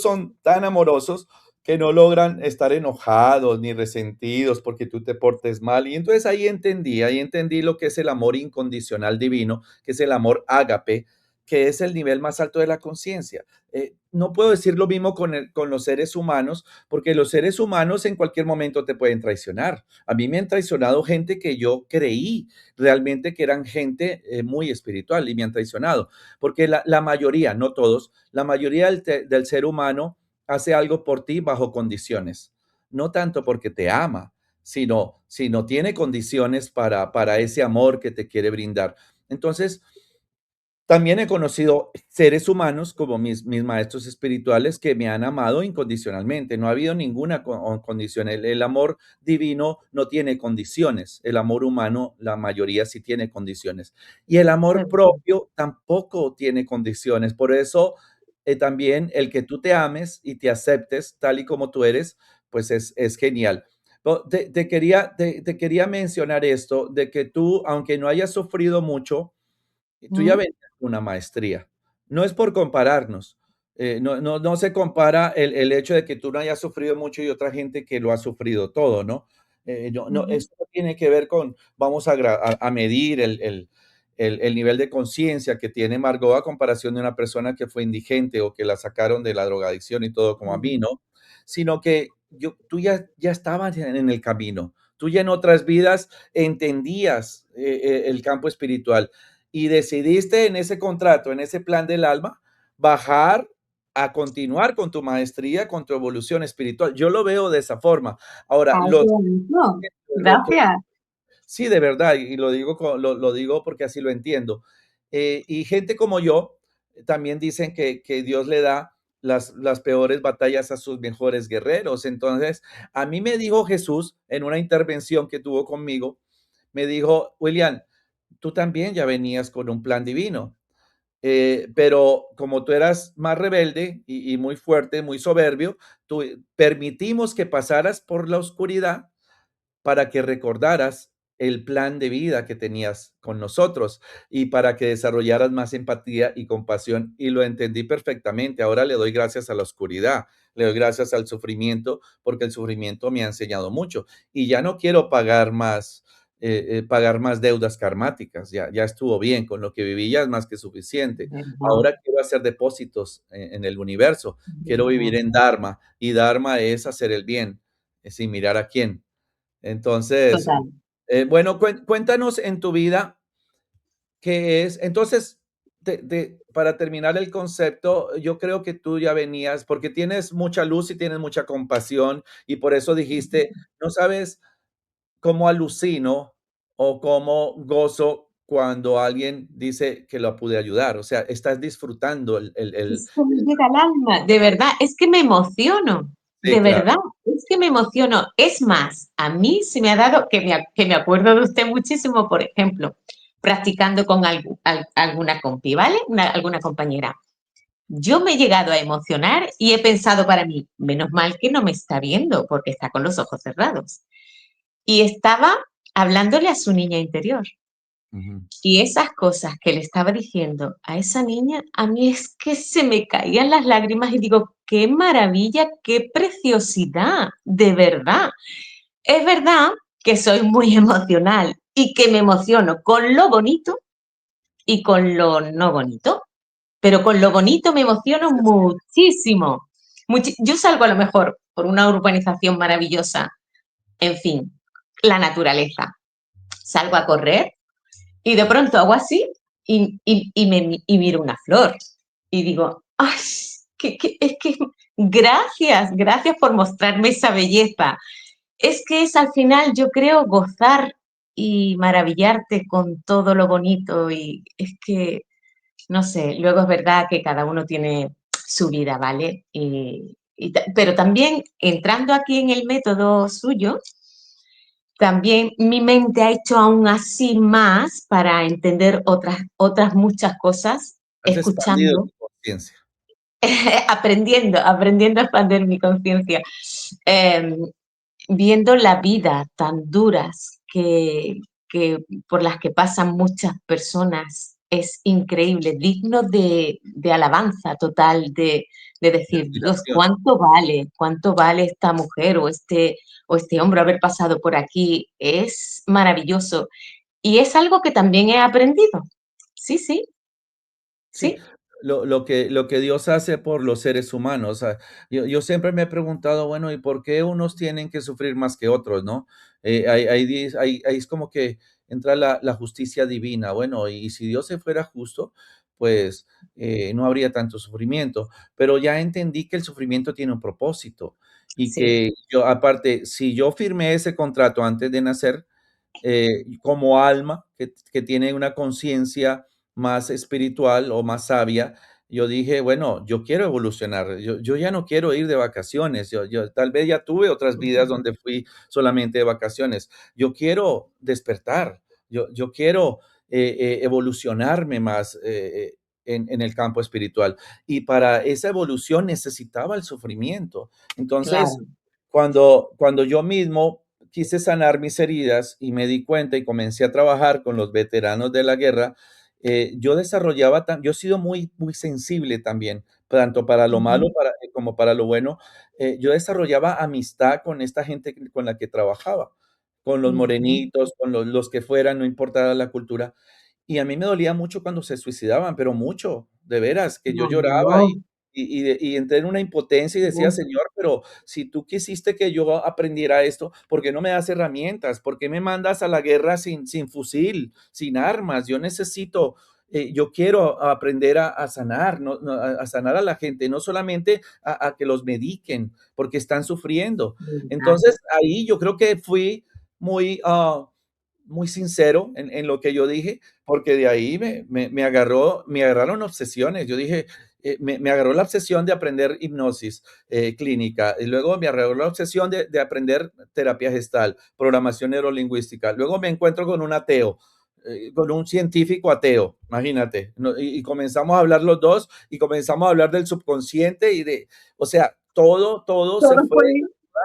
son tan amorosos que no logran estar enojados ni resentidos porque tú te portes mal. Y entonces ahí entendí lo que es el amor incondicional divino, que es el amor ágape, que es el nivel más alto de la conciencia. No puedo decir lo mismo con los seres humanos, porque los seres humanos en cualquier momento te pueden traicionar. A mí me han traicionado gente que yo creí realmente que eran gente muy espiritual y me han traicionado, porque la mayoría, no todos, la mayoría del ser humano hace algo por ti bajo condiciones, no tanto porque te ama, sino tiene condiciones para ese amor que te quiere brindar. Entonces, también he conocido seres humanos como mis maestros espirituales que me han amado incondicionalmente. No ha habido ninguna condición. El amor divino no tiene condiciones. El amor humano, la mayoría sí tiene condiciones. Y el amor propio tampoco tiene condiciones. Por eso también el que tú te ames y te aceptes tal y como tú eres, pues es genial. Te quería mencionar esto, de que tú, aunque no hayas sufrido mucho, tú ya Mm, venías con una maestría. No es por compararnos. No se compara el hecho de que tú no hayas sufrido mucho y otra gente que lo ha sufrido todo, ¿no? No, ujú, esto no tiene que ver con, vamos a medir el nivel de conciencia que tiene Margot a comparación de una persona que fue indigente o que la sacaron de la drogadicción y todo como a mí, ujú. ¿no? Sino que tú ya estabas en el camino. Tú ya en otras vidas entendías el campo espiritual y decidiste en ese contrato, en ese plan del alma, bajar a continuar con tu maestría, con tu evolución espiritual. Yo lo veo de esa forma. Ahora, Ay, qué los bonito. lo que Gracias. sí, de verdad, y lo digo lo digo porque así lo entiendo. Y gente como yo también dicen que Dios le da las peores batallas a sus mejores guerreros. Entonces, a mí me dijo Jesús en una intervención que tuvo conmigo, me dijo: "William, tú también ya venías con un plan divino, pero como tú eras más rebelde y muy fuerte, muy soberbio, tú permitimos que pasaras por la oscuridad para que recordaras el plan de vida que tenías con nosotros y para que desarrollaras más empatía y compasión. Y lo entendí perfectamente. Ahora le doy gracias a la oscuridad, le doy gracias al sufrimiento, porque el sufrimiento me ha enseñado mucho. Y ya no quiero pagar más deudas karmáticas. Ya estuvo bien con lo que viví, ya es más que suficiente. ¿Verdad? Ahora quiero hacer depósitos en el universo. Quiero ¿Verdad? vivir en Dharma y Dharma es hacer el bien, sin mirar a quién. Entonces, Total. bueno, cuéntanos en tu vida qué es. Entonces, para terminar el concepto, yo creo que tú ya venías, porque tienes mucha luz y tienes mucha compasión, y por eso dijiste, no sabes cómo alucino o cómo gozo cuando alguien dice que lo pude ayudar. O sea, estás disfrutando Es que me llega al alma, de verdad, es que me emociono, sí, de claro. verdad, es que me emociono. Es más, a mí se me ha dado, que me acuerdo de usted muchísimo, por ejemplo, practicando con alguna compi, ¿vale? Alguna compañera. Yo me he llegado a emocionar y he pensado para mí, menos mal que no me está viendo porque está con los ojos cerrados. Y estaba hablándole a su niña interior. Ujú. Y esas cosas que le estaba diciendo a esa niña, a mí es que se me caían las lágrimas y digo, qué maravilla, qué preciosidad, de verdad. Es verdad que soy muy emocional y que me emociono con lo bonito y con lo no bonito, pero con lo bonito me emociono muchísimo. Yo salgo a lo mejor por una urbanización maravillosa, en fin, la naturaleza. Salgo a correr y de pronto hago así y miro una flor y digo, ¡ay! Es que gracias, gracias por mostrarme esa belleza. Es que es al final, yo creo, gozar y maravillarte con todo lo bonito y es que, no sé, luego es verdad que cada uno tiene su vida, ¿vale? Pero también entrando aquí en el método suyo, también mi mente ha hecho aún así más para entender otras muchas cosas, Has expandido escuchando, tu conciencia. aprendiendo a expandir mi conciencia, eh, viendo la vida tan duras por las que pasan muchas personas. Es increíble, digno de alabanza total, de De decir, Dios, admiración. cuánto vale esta mujer o este hombre haber pasado por aquí. Es maravilloso. Y es algo que también he aprendido. Sí, sí, Sí, sí, lo que Dios hace por los seres humanos. O sea, yo siempre me he preguntado, bueno, ¿y por qué unos tienen que sufrir más que otros, no? Ahí es como que entra la justicia divina. Bueno, y si Dios se fuera justo, pues no habría tanto sufrimiento. Pero ya entendí que el sufrimiento tiene un propósito y sí, que yo, aparte, si yo firmé ese contrato antes de nacer, como alma que tiene una conciencia más espiritual o más sabia, yo dije, bueno, yo quiero evolucionar, yo ya no quiero ir de vacaciones, yo tal vez ya tuve otras vidas donde fui solamente de vacaciones, yo quiero despertar, yo quiero evolucionarme más en el campo espiritual. Y para esa evolución necesitaba el sufrimiento. Entonces, claro. cuando yo mismo quise sanar mis heridas y me di cuenta y comencé a trabajar con los veteranos de la guerra, yo desarrollaba, yo he sido muy, muy sensible también, tanto para lo malo Ujú. como para lo bueno. Yo desarrollaba amistad con esta gente con la que trabajaba, con los Ujú. morenitos, con los que fueran, no importaba la cultura. Y a mí me dolía mucho cuando se suicidaban, pero mucho, de veras, que yo No, lloraba no. y entré en una impotencia y decía: No. "Señor, pero si tú quisiste que yo aprendiera esto, ¿por qué no me das herramientas? ¿Por qué me mandas a la guerra sin fusil, sin armas? Yo necesito, yo quiero aprender a sanar, a sanar a la gente, no solamente a que los mediquen, porque están sufriendo". ¿Verdad? Entonces, ahí yo creo que fui muy, muy sincero en lo que yo dije, porque de ahí me agarraron obsesiones. Yo dije, me agarró la obsesión de aprender hipnosis clínica, y luego me agarró la obsesión de aprender terapia gestal, programación neurolingüística. Luego me encuentro con un ateo, con un científico ateo, imagínate, ¿no? Y comenzamos a hablar los dos y comenzamos a hablar del subconsciente o sea, todo se Todo fue fue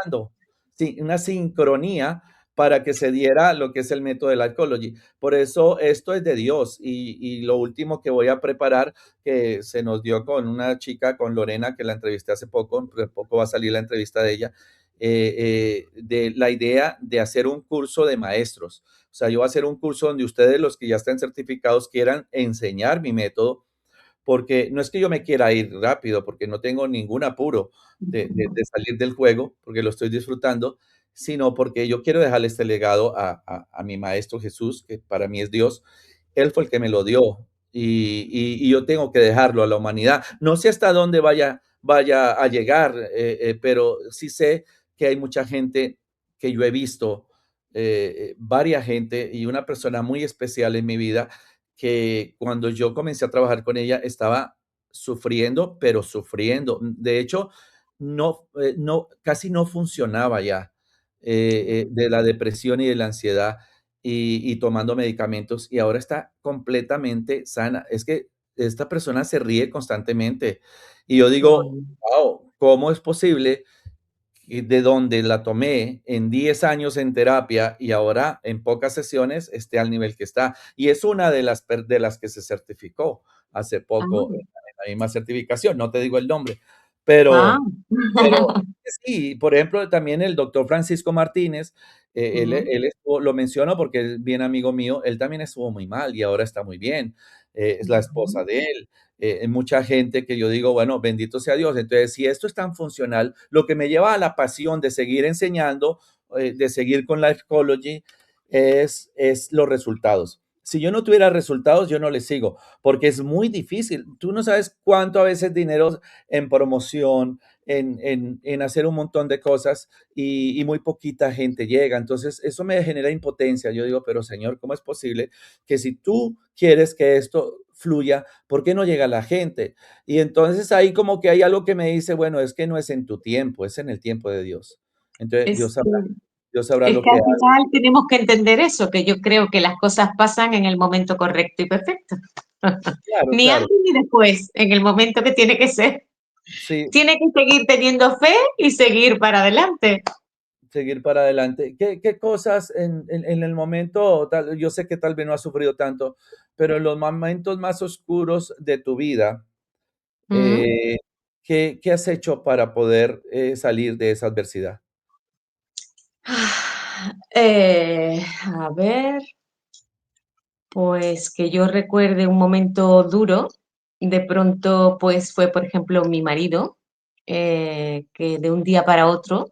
dando, sí, una sincronía para que se diera lo que es el método de la Ecology. Por eso esto es de Dios. Y lo último que voy a preparar, que se nos dio con una chica, con Lorena, que la entrevisté hace poco, poco va a salir la entrevista de ella, de la idea de hacer un curso de maestros. O sea, yo voy a hacer un curso donde ustedes, los que ya están certificados, quieran enseñar mi método, porque no es que yo me quiera ir rápido, porque no tengo ningún apuro de salir del juego, porque lo estoy disfrutando, sino porque yo quiero dejarle este legado a mi maestro Jesús, que para mí es Dios. Él fue el que me lo dio y yo tengo que dejarlo a la humanidad. No sé hasta dónde vaya a llegar, pero sí sé que hay mucha gente que yo he visto, varias gente y una persona muy especial en mi vida que cuando yo comencé a trabajar con ella estaba sufriendo, pero sufriendo. De hecho, casi no funcionaba ya de la depresión y de la ansiedad y tomando medicamentos y ahora está completamente sana. Es que esta persona se ríe constantemente y yo digo, Ay, wow, ¿cómo es posible de donde la tomé en 10 años en terapia y ahora en pocas sesiones esté al nivel que está? Y es una de las que se certificó hace poco ah, en la misma certificación, no te digo el nombre, ah. pero sí, por ejemplo, también el doctor Francisco Martínez, Ujú, él estuvo, lo menciono porque es bien amigo mío, él también estuvo muy mal y ahora está muy bien, es la esposa ujú. de él, mucha gente que yo digo, bueno, bendito sea Dios. Entonces, si esto es tan funcional, lo que me lleva a la pasión de seguir enseñando, de seguir con Life Ecology, es los resultados. Si yo no tuviera resultados, yo no le sigo, porque es muy difícil. Tú no sabes cuánto a veces dinero en promoción, en hacer un montón de cosas y muy poquita gente llega. Entonces, eso me genera impotencia. Yo digo, pero Señor, ¿cómo es posible que si tú quieres que esto fluya, ¿por qué no llega la gente? Y entonces ahí como que hay algo que me dice, bueno, es que no es en tu tiempo, es en el tiempo de Dios. Entonces, Es Dios sabrá Es lo que que al hace. final tenemos que entender eso, que yo creo que las cosas pasan en el momento correcto y perfecto. Claro, Ni claro. antes ni después, en el momento que tiene que ser. Sí, Tiene que seguir teniendo fe y seguir para adelante. seguir para adelante. ¿Qué cosas en el momento, yo sé que tal vez no has sufrido tanto, pero en los momentos más oscuros de tu vida, Mm. eh, qué has hecho para poder salir de esa adversidad? A ver, pues que yo recuerde un momento duro, de pronto pues fue, por ejemplo, mi marido, que de un día para otro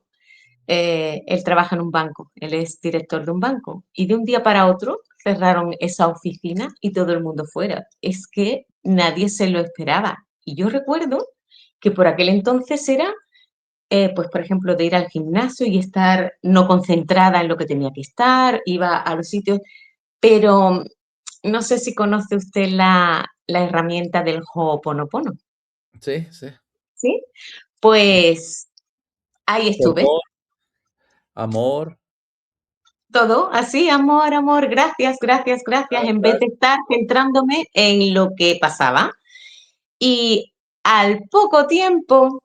él trabaja en un banco, él es director de un banco y de un día para otro cerraron esa oficina y todo el mundo fuera. Es que nadie se lo esperaba. Y yo recuerdo que por aquel entonces era, pues por ejemplo, de ir al gimnasio y estar no concentrada en lo que tenía que estar, iba a los sitios, pero no sé si conoce usted la herramienta del Ho'oponopono, Sí, sí. ¿sí? Pues ahí estuve. Perdón, amor. Todo así, amor, amor, gracias, gracias, gracias, en vez de Gracias. estar centrándome en lo que pasaba. Y al poco tiempo,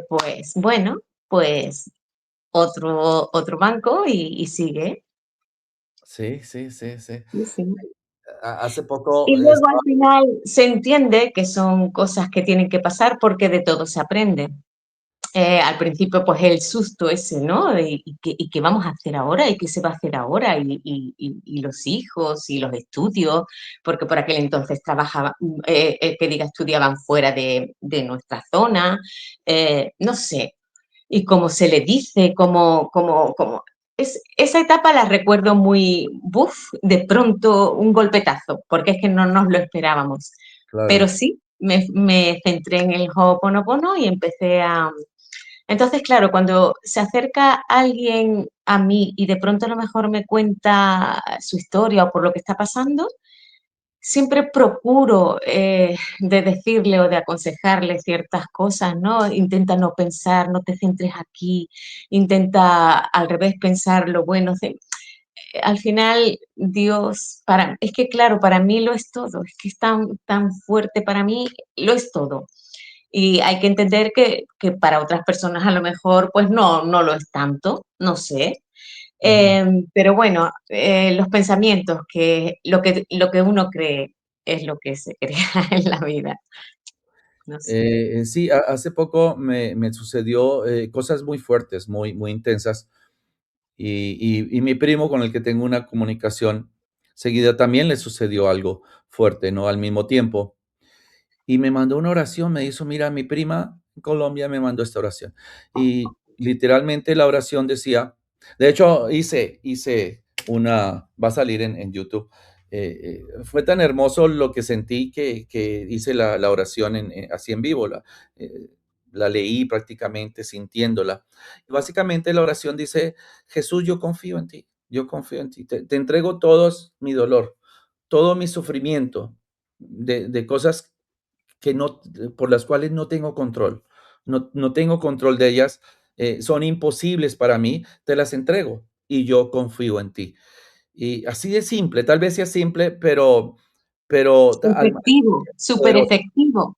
pues bueno, pues otro banco y sigue. Sí, sí, sí, sí. Sí, sí. Hace poco Y luego al final se entiende que son cosas que tienen que pasar porque de todo se aprende. Al principio, pues el susto ese, ¿no? Y qué vamos a hacer ahora? ¿Y qué se va a hacer ahora? Y los hijos y los estudios, porque por aquel entonces trabajaba, que diga, estudiaban fuera de nuestra zona, no sé. Y cómo se le dice, esa etapa la recuerdo muy, buf, de pronto un golpetazo, porque es que no nos lo esperábamos. Pero claro. sí, me centré en el Ho'oponopono y empecé a, entonces, claro, cuando se acerca alguien a mí y de pronto a lo mejor me cuenta su historia o por lo que está pasando, siempre procuro de decirle o de aconsejarle ciertas cosas, ¿no? Intenta no pensar, no te centres aquí, intenta al revés pensar lo bueno. Al final, Dios, es que claro, para mí lo es todo, es que es tan fuerte para mí, lo es todo. Y hay que entender que para otras personas a lo mejor pues no lo es tanto, no sé. Ujú. Pero bueno, los pensamientos, lo que uno cree es lo que se crea en la vida, no sé. Sí, hace poco me sucedió cosas muy fuertes, muy, muy intensas, y mi primo con el que tengo una comunicación seguida también le sucedió algo fuerte, ¿no? Al mismo tiempo. Y me mandó una oración, me hizo, mira, mi prima en Colombia me mandó esta oración. Y literalmente la oración decía, de hecho hice una, va a salir en YouTube. Fue tan hermoso lo que sentí que hice la oración así en vivo, eh, la leí prácticamente sintiéndola. Y básicamente la oración dice, Jesús, yo confío en ti, te entrego todo mi dolor, todo mi sufrimiento de cosas que no, por las cuales no tengo control. No tengo control de ellas, son imposibles para mí, te las entrego y yo confío en ti. Y así de simple, tal vez sea simple, pero Efectivo, súper poderoso, efectivo.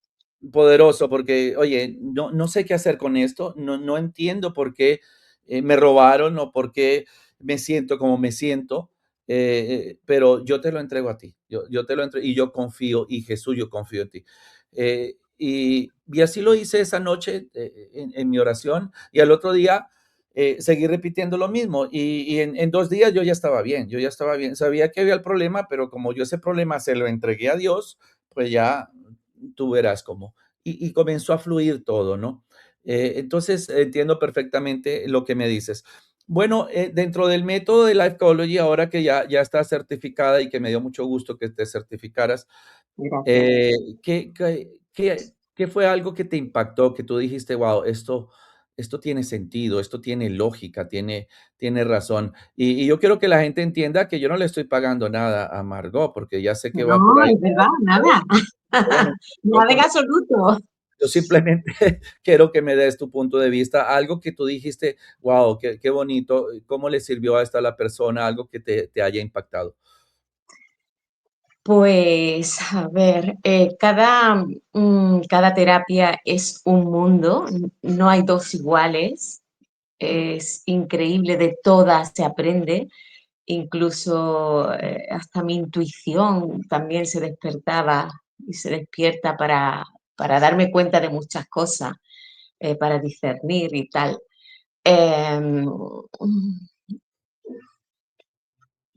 poderoso, porque, oye, no sé qué hacer con esto, no entiendo por qué me robaron o por qué me siento como me siento, pero yo te lo entrego a ti, yo te lo entrego y yo confío, y Jesús, yo confío en ti. Y así lo hice esa noche en mi oración, y al otro día seguí repitiendo lo mismo, y en 2 días yo ya estaba bien, sabía que había el problema, pero como yo ese problema se lo entregué a Dios, pues ya tú verás cómo. Y comenzó a fluir todo, ¿no? Entonces, entiendo perfectamente lo que me dices. Bueno, dentro del método de Life Ecology, ahora que ya estás certificada y que me dio mucho gusto que te certificaras, Gracias. eh, ¿qué fue algo que te impactó, que tú dijiste, wow, esto tiene sentido, esto tiene lógica, tiene razón? Y yo quiero que la gente entienda que yo no le estoy pagando nada a Margot, porque ya sé que va por No, ahí. es verdad, nada. Bueno, yo Nada en con absoluto. yo simplemente quiero que me des tu punto de vista, algo que tú dijiste, wow, qué bonito, cómo le sirvió a esta la persona, algo que te haya impactado. Pues, a ver, cada terapia es un mundo, no hay dos iguales, es increíble, de todas se aprende, incluso hasta mi intuición también se despertaba y se despierta para darme cuenta de muchas cosas, para discernir y tal. Em,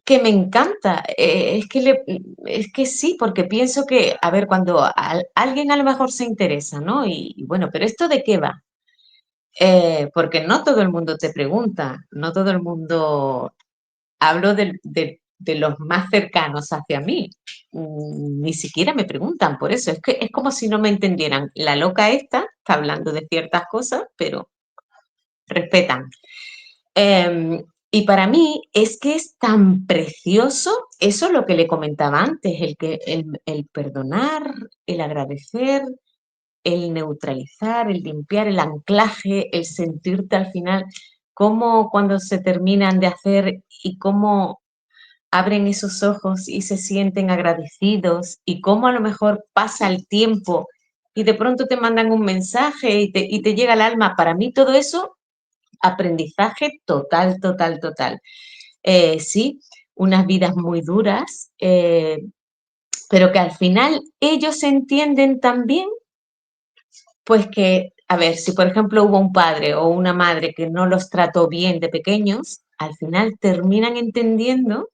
que me encanta, es que sí, porque pienso que, a ver, cuando alguien a lo mejor se interesa, ¿no? Y bueno, pero ¿esto de qué va? Porque no todo el mundo te pregunta, no todo el mundo, hablo de los más cercanos hacia mí, ni siquiera me preguntan por eso, es que es como si no me entendieran. La loca esta está hablando de ciertas cosas, pero respetan. Y para mí es que es tan precioso, eso es lo que le comentaba antes, el perdonar, el agradecer, el neutralizar, el limpiar, el anclaje, el sentirte al final, cómo cuando se terminan de hacer y cómo abren esos ojos y se sienten agradecidos y cómo a lo mejor pasa el tiempo y de pronto te mandan un mensaje y te llega al alma. Para mí todo eso aprendizaje total, total, total. Sí, unas vidas muy duras, pero que al final ellos entienden también, pues que, a ver, si por ejemplo hubo un padre o una madre que no los trató bien de pequeños, al final terminan entendiendo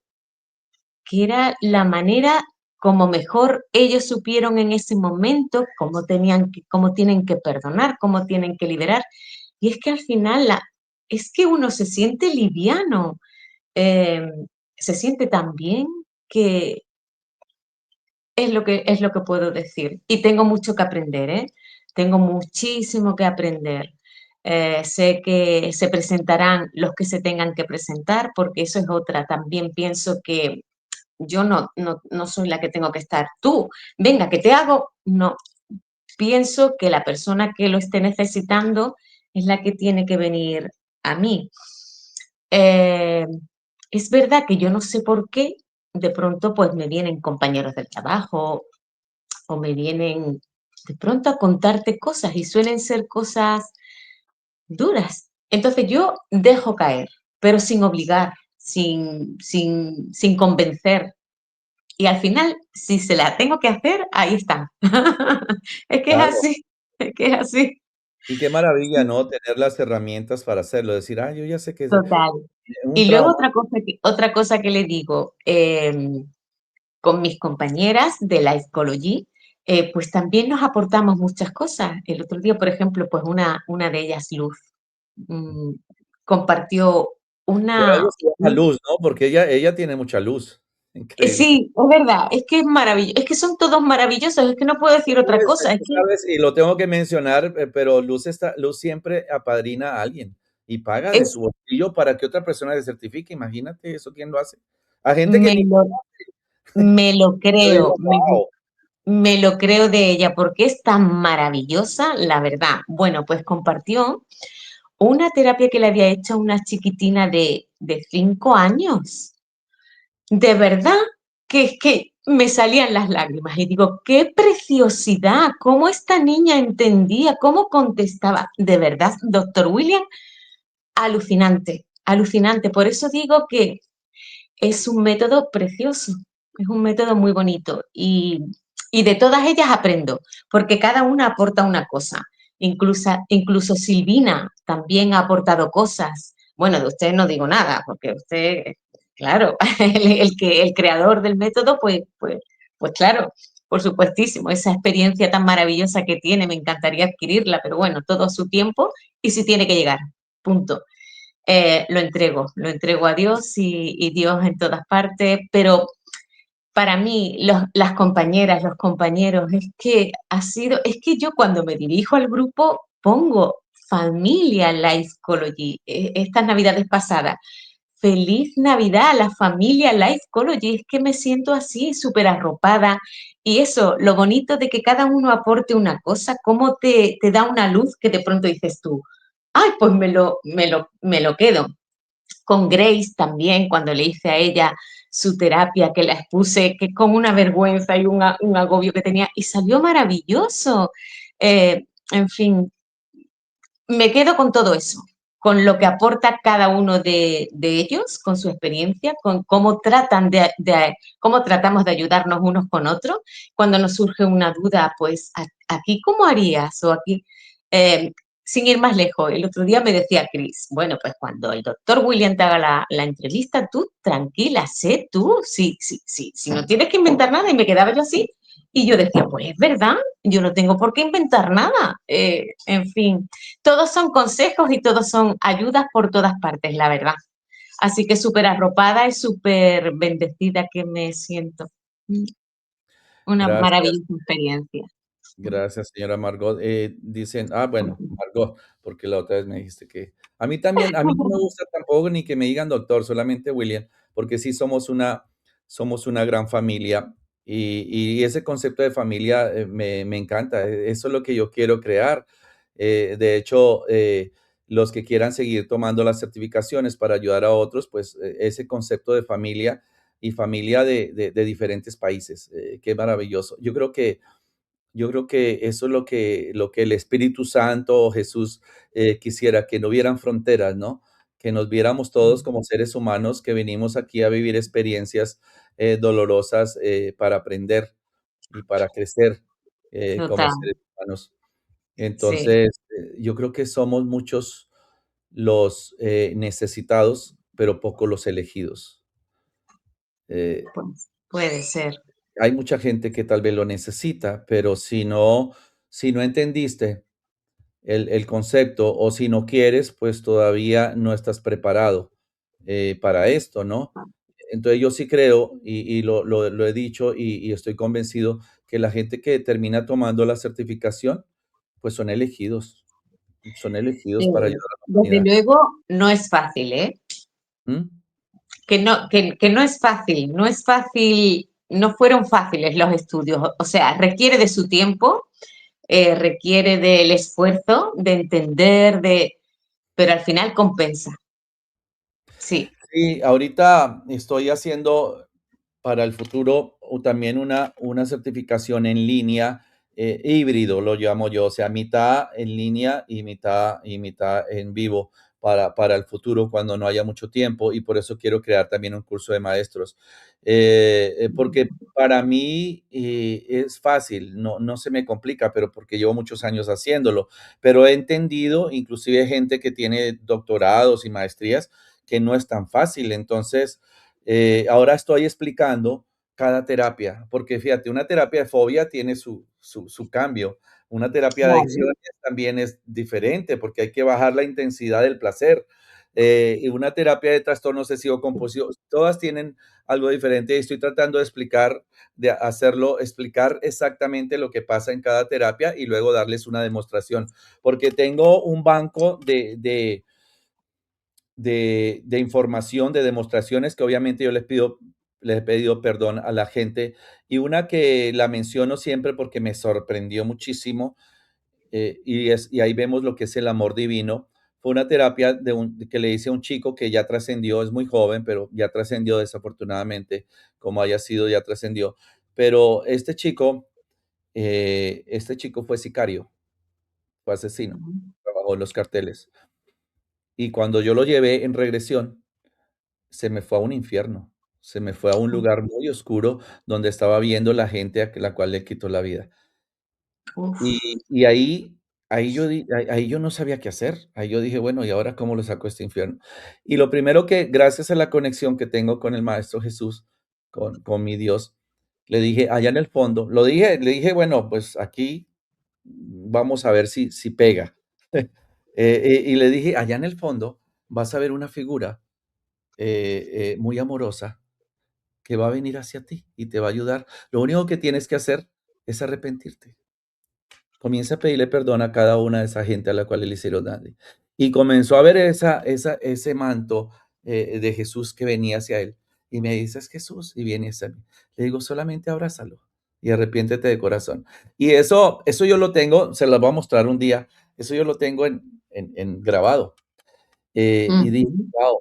que era la manera como mejor ellos supieron en ese momento cómo tienen que perdonar, cómo tienen que liberar. Y es que al final es que uno se siente liviano, eh, se siente tan bien que es lo que puedo decir. Y tengo mucho que aprender, ¿eh? Tengo muchísimo que aprender. Sé que se presentarán los que se tengan que presentar, porque eso es otra. También pienso que yo no soy la que tengo que estar. Tú, venga, ¿qué te hago? No, pienso que la persona que lo esté necesitando es la que tiene que venir a mí. Eh, es verdad que yo no sé por qué, de pronto pues me vienen compañeros del trabajo o me vienen de pronto a contarte cosas y suelen ser cosas duras. Entonces yo dejo caer, pero sin obligar, sin convencer. Y al final, si se la tengo que hacer, ahí está. Es que es Claro. así, es que es así. Y qué maravilla, ¿no? Tener las herramientas para hacerlo, decir: "Ah, yo ya sé que es Total. un Y luego trauma". otra cosa que le digo, con mis compañeras de la Ecology, pues también nos aportamos muchas cosas. El otro día, por ejemplo, pues una de ellas, Luz, mm, compartió Por una... algo se llama luz, ¿no? Porque ella tiene mucha luz. Increíble. Sí, es verdad, es que es maravilloso, es que son todos maravillosos, es que no puedo decir otra cosa, es Tú que sabes, y lo tengo que mencionar, pero Luz siempre apadrina a alguien y paga de es, su bolsillo para que otra persona se certifique. Imagínate eso, ¿quién lo hace? A gente que me ni lo, me lo yo digo: creo, "Guau". me lo creo de ella porque es tan maravillosa, la verdad. Bueno, pues compartió una terapia que le había hecho a una chiquitina de 5 años. De verdad que es que me salían las lágrimas y digo, qué preciosidad, cómo esta niña entendía, cómo contestaba. De verdad, doctor William, alucinante, alucinante. Por eso digo que es un método precioso, es un método muy bonito y de todas ellas aprendo, porque cada una aporta una cosa. Incluso Silvina también ha aportado cosas. Bueno, de usted no digo nada, porque usted, claro, el creador del método, pues claro, por supuestísimo, esa experiencia tan maravillosa que tiene, me encantaría adquirirla, pero bueno, todo a su tiempo y si tiene que llegar, punto. Lo entrego a Dios y Dios en todas partes, pero para mí, las compañeras, los compañeros, es que yo cuando me dirijo al grupo pongo familia Life Ecology, estas navidades pasadas. Feliz Navidad a la familia Life Ecology, es que me siento así, súper arropada. Y eso, lo bonito de que cada uno aporte una cosa, cómo te da una luz que de pronto dices tú, ay, pues me lo quedo con Grace también, cuando le hice a ella su terapia, que la expuse, que con una vergüenza y un agobio que tenía, y salió maravilloso. En fin, me quedo con todo eso, con lo que aporta cada uno de ellos, con su experiencia, con cómo cómo tratamos de ayudarnos unos con otros. Cuando nos surge una duda, pues aquí cómo harías o aquí. Eh, Sin ir más lejos, el otro día me decía Chris, bueno, pues cuando el doctor William te haga la entrevista, tú tranquila, sé tú, si no tienes que inventar nada, y me quedaba yo así, y yo decía, pues es verdad, yo no tengo por qué inventar nada. En fin, todos son consejos y todos son ayudas por todas partes, la verdad. Así que súper arropada y súper bendecida que me siento. Una Gracias. maravillosa experiencia. Gracias, señora Margot. Dicen, bueno, Margot, porque la otra vez me dijiste que a mí también, a mí no me gusta tampoco ni que me digan doctor, solamente William, porque sí somos una gran familia y ese concepto de familia me encanta. Eso es lo que yo quiero crear. De hecho, los que quieran seguir tomando las certificaciones para ayudar a otros, pues ese concepto de familia y familia de diferentes países, qué maravilloso. Yo creo que Yo creo que eso es lo que el Espíritu Santo o Jesús quisiera, que no hubieran fronteras, ¿no? Que nos viéramos todos como seres humanos que venimos aquí a vivir experiencias dolorosas para aprender y para crecer como Total, seres humanos. sí, Entonces, yo creo que somos muchos los necesitados, pero pocos los elegidos. Eh, pues puede ser. Hay mucha gente que tal vez lo necesita, pero si no entendiste el concepto o si no quieres, pues todavía no estás preparado para esto, ¿no? Entonces yo sí creo y lo he dicho y estoy convencido que la gente que termina tomando la certificación, pues son elegidos para ayudar a la Desde humanidad. luego no es fácil, ¿eh? ¿Mm? Que no es fácil, no es fácil, no fueron fáciles los estudios, o sea, requiere de su tiempo, requiere del esfuerzo, de entender, pero al final compensa, sí. Sí, ahorita estoy haciendo para el futuro también una certificación en línea, híbrido lo llamo yo, o sea, mitad en línea y mitad en vivo para el futuro cuando no haya mucho tiempo y por eso quiero crear también un curso de maestros. Porque para mí es fácil, no se me complica, pero porque llevo muchos años haciéndolo, pero he entendido, inclusive gente que tiene doctorados y maestrías, que no es tan fácil. Entonces, ahora estoy explicando cada terapia, porque fíjate, una terapia de fobia tiene su cambio. Una terapia de Claro. adicciones también es diferente, porque hay que bajar la intensidad del placer. Y una terapia de trastorno obsesivo compulsivo, todas tienen algo diferente. Y estoy tratando de explicar, de hacerlo, explicar exactamente lo que pasa en cada terapia y luego darles una demostración, porque tengo un banco de información, de demostraciones que obviamente yo les he pedido perdón a la gente. Y una que la menciono siempre porque me sorprendió muchísimo, y ahí vemos lo que es el amor divino. Fue una terapia que le hice a un chico que ya trascendió, es muy joven, pero ya trascendió desafortunadamente, como haya sido, ya trascendió. Pero este chico fue sicario, fue asesino, trabajó en los carteles. Y cuando yo lo llevé en regresión, se me fue a un infierno, se me fue a un lugar muy oscuro donde estaba viendo la gente a la cual le quitó la vida. Uf, Y ahí yo no sabía qué hacer. Ahí yo dije: "Bueno, ¿y ahora cómo lo saco de este infierno?". Y lo primero que, gracias a la conexión que tengo con el Maestro Jesús, con mi Dios, le dije: "Allá en el fondo", le dije: "Bueno, pues aquí vamos a ver si pega". Y le dije: "Allá en el fondo vas a ver una figura, muy amorosa que va a venir hacia ti y te va a ayudar. Lo único que tienes que hacer es arrepentirte. Comienza a pedirle perdón a cada una de esa gente a la cual le hicieron daño". Y comenzó a ver ese manto de Jesús que venía hacia él. Y me dice: "Es Jesús", y viene hacia mí. Le digo: "Solamente abrázalo y arrepiéntete de corazón". Y eso yo lo tengo, se lo voy a mostrar un día. Eso yo lo tengo en grabado. Y dije: ujú, "Guau".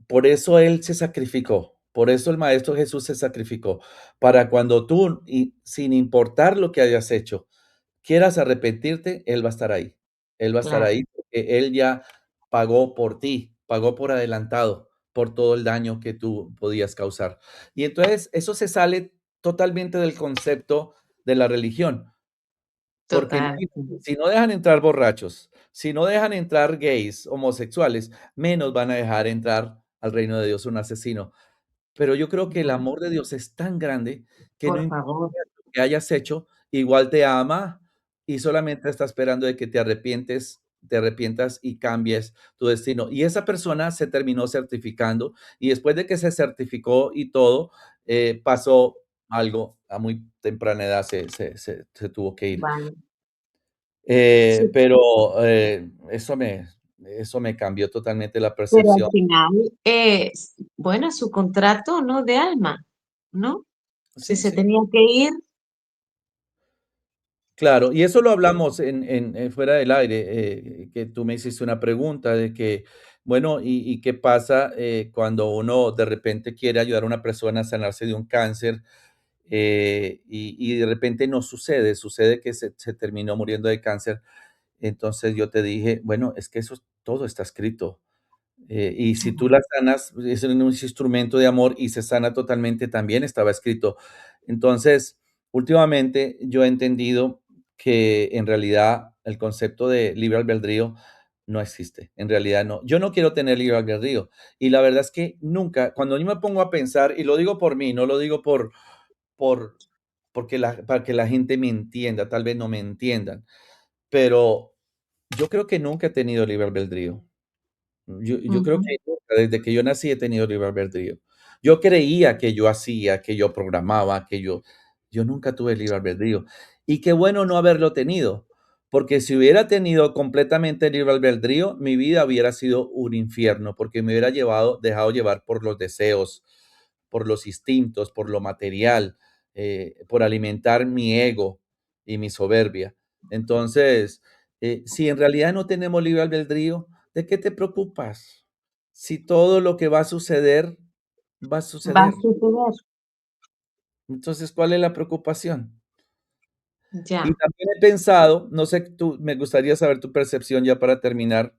Por eso Él se sacrificó, por eso el Maestro Jesús se sacrificó, para cuando tú, y sin importar lo que hayas hecho, quieras arrepentirte, Él va a estar ahí. Él va a estar claro, ahí, porque Él ya pagó por ti, pagó por adelantado, por todo el daño que tú podías causar. Y entonces, eso se sale totalmente del concepto de la religión. Porque total. imagínate, si no dejan entrar borrachos, si no dejan entrar gays, homosexuales, menos van a dejar entrar al reino de Dios un asesino. Pero yo creo que el amor de Dios es tan grande que no Por importa favor, lo que hayas hecho, igual te ama y solamente está esperando de que te arrepientas y cambies tu destino. Y esa persona se terminó certificando y después de que se certificó y todo, pasó algo a muy temprana edad, se tuvo que ir. vale. Sí, Pero, eso me cambió totalmente la pero al percepción. final, bueno, su contrato, ¿no? De alma, ¿no? Si Sí, se sí, tenía que ir, claro, y eso lo hablamos en fuera del aire, que tú me hiciste una pregunta de que, bueno, ¿y qué pasa, cuando uno de repente quiere ayudar a una persona a sanarse de un cáncer? y de repente no sucede que se terminó muriendo de cáncer. Entonces yo te dije, bueno, es que eso todo está escrito. Y si tú la sanas, es un instrumento de amor y se sana totalmente, también estaba escrito. Entonces, últimamente yo he entendido que en realidad el concepto de libre albedrío no existe. En realidad no. Yo no quiero tener libre albedrío. Y la verdad es que nunca, cuando yo me pongo a pensar, y lo digo por mí, no lo digo por, para que la gente me entienda, tal vez no me entiendan, pero yo creo que nunca he tenido libre albedrío. Yo creo Ujú. que nunca, desde que yo nací he tenido libre albedrío. Yo creía que yo hacía, que yo programaba, yo nunca tuve libre albedrío. Y qué bueno no haberlo tenido, porque si hubiera tenido completamente libre albedrío, mi vida hubiera sido un infierno, porque me hubiera dejado llevar por los deseos, por los instintos, por lo material, por alimentar mi ego y mi soberbia. Entonces, si en realidad no tenemos libre albedrío, ¿de qué te preocupas? Si todo lo que va a suceder, va a Va a suceder. suceder. Entonces, ¿cuál es la preocupación? Y Ya. también he pensado, no sé, me gustaría saber tu percepción ya para terminar,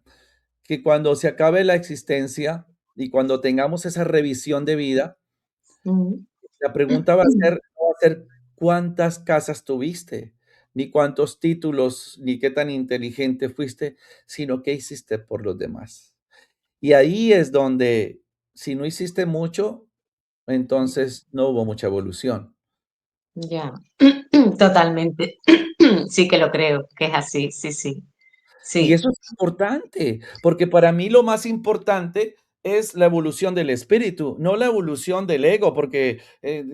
que cuando se acabe la existencia y cuando tengamos esa revisión de vida, Mm. la pregunta no va a ser cuántas casas tuviste, ni cuántos títulos, ni qué tan inteligente fuiste, sino qué hiciste por los demás. Y ahí es donde, si no hiciste mucho, entonces no hubo mucha evolución. Ya. Totalmente. Sí que lo creo, que es así. Sí, sí. Y Sí. eso es importante, porque para mí lo más importante es la evolución del espíritu, no la evolución del ego, porque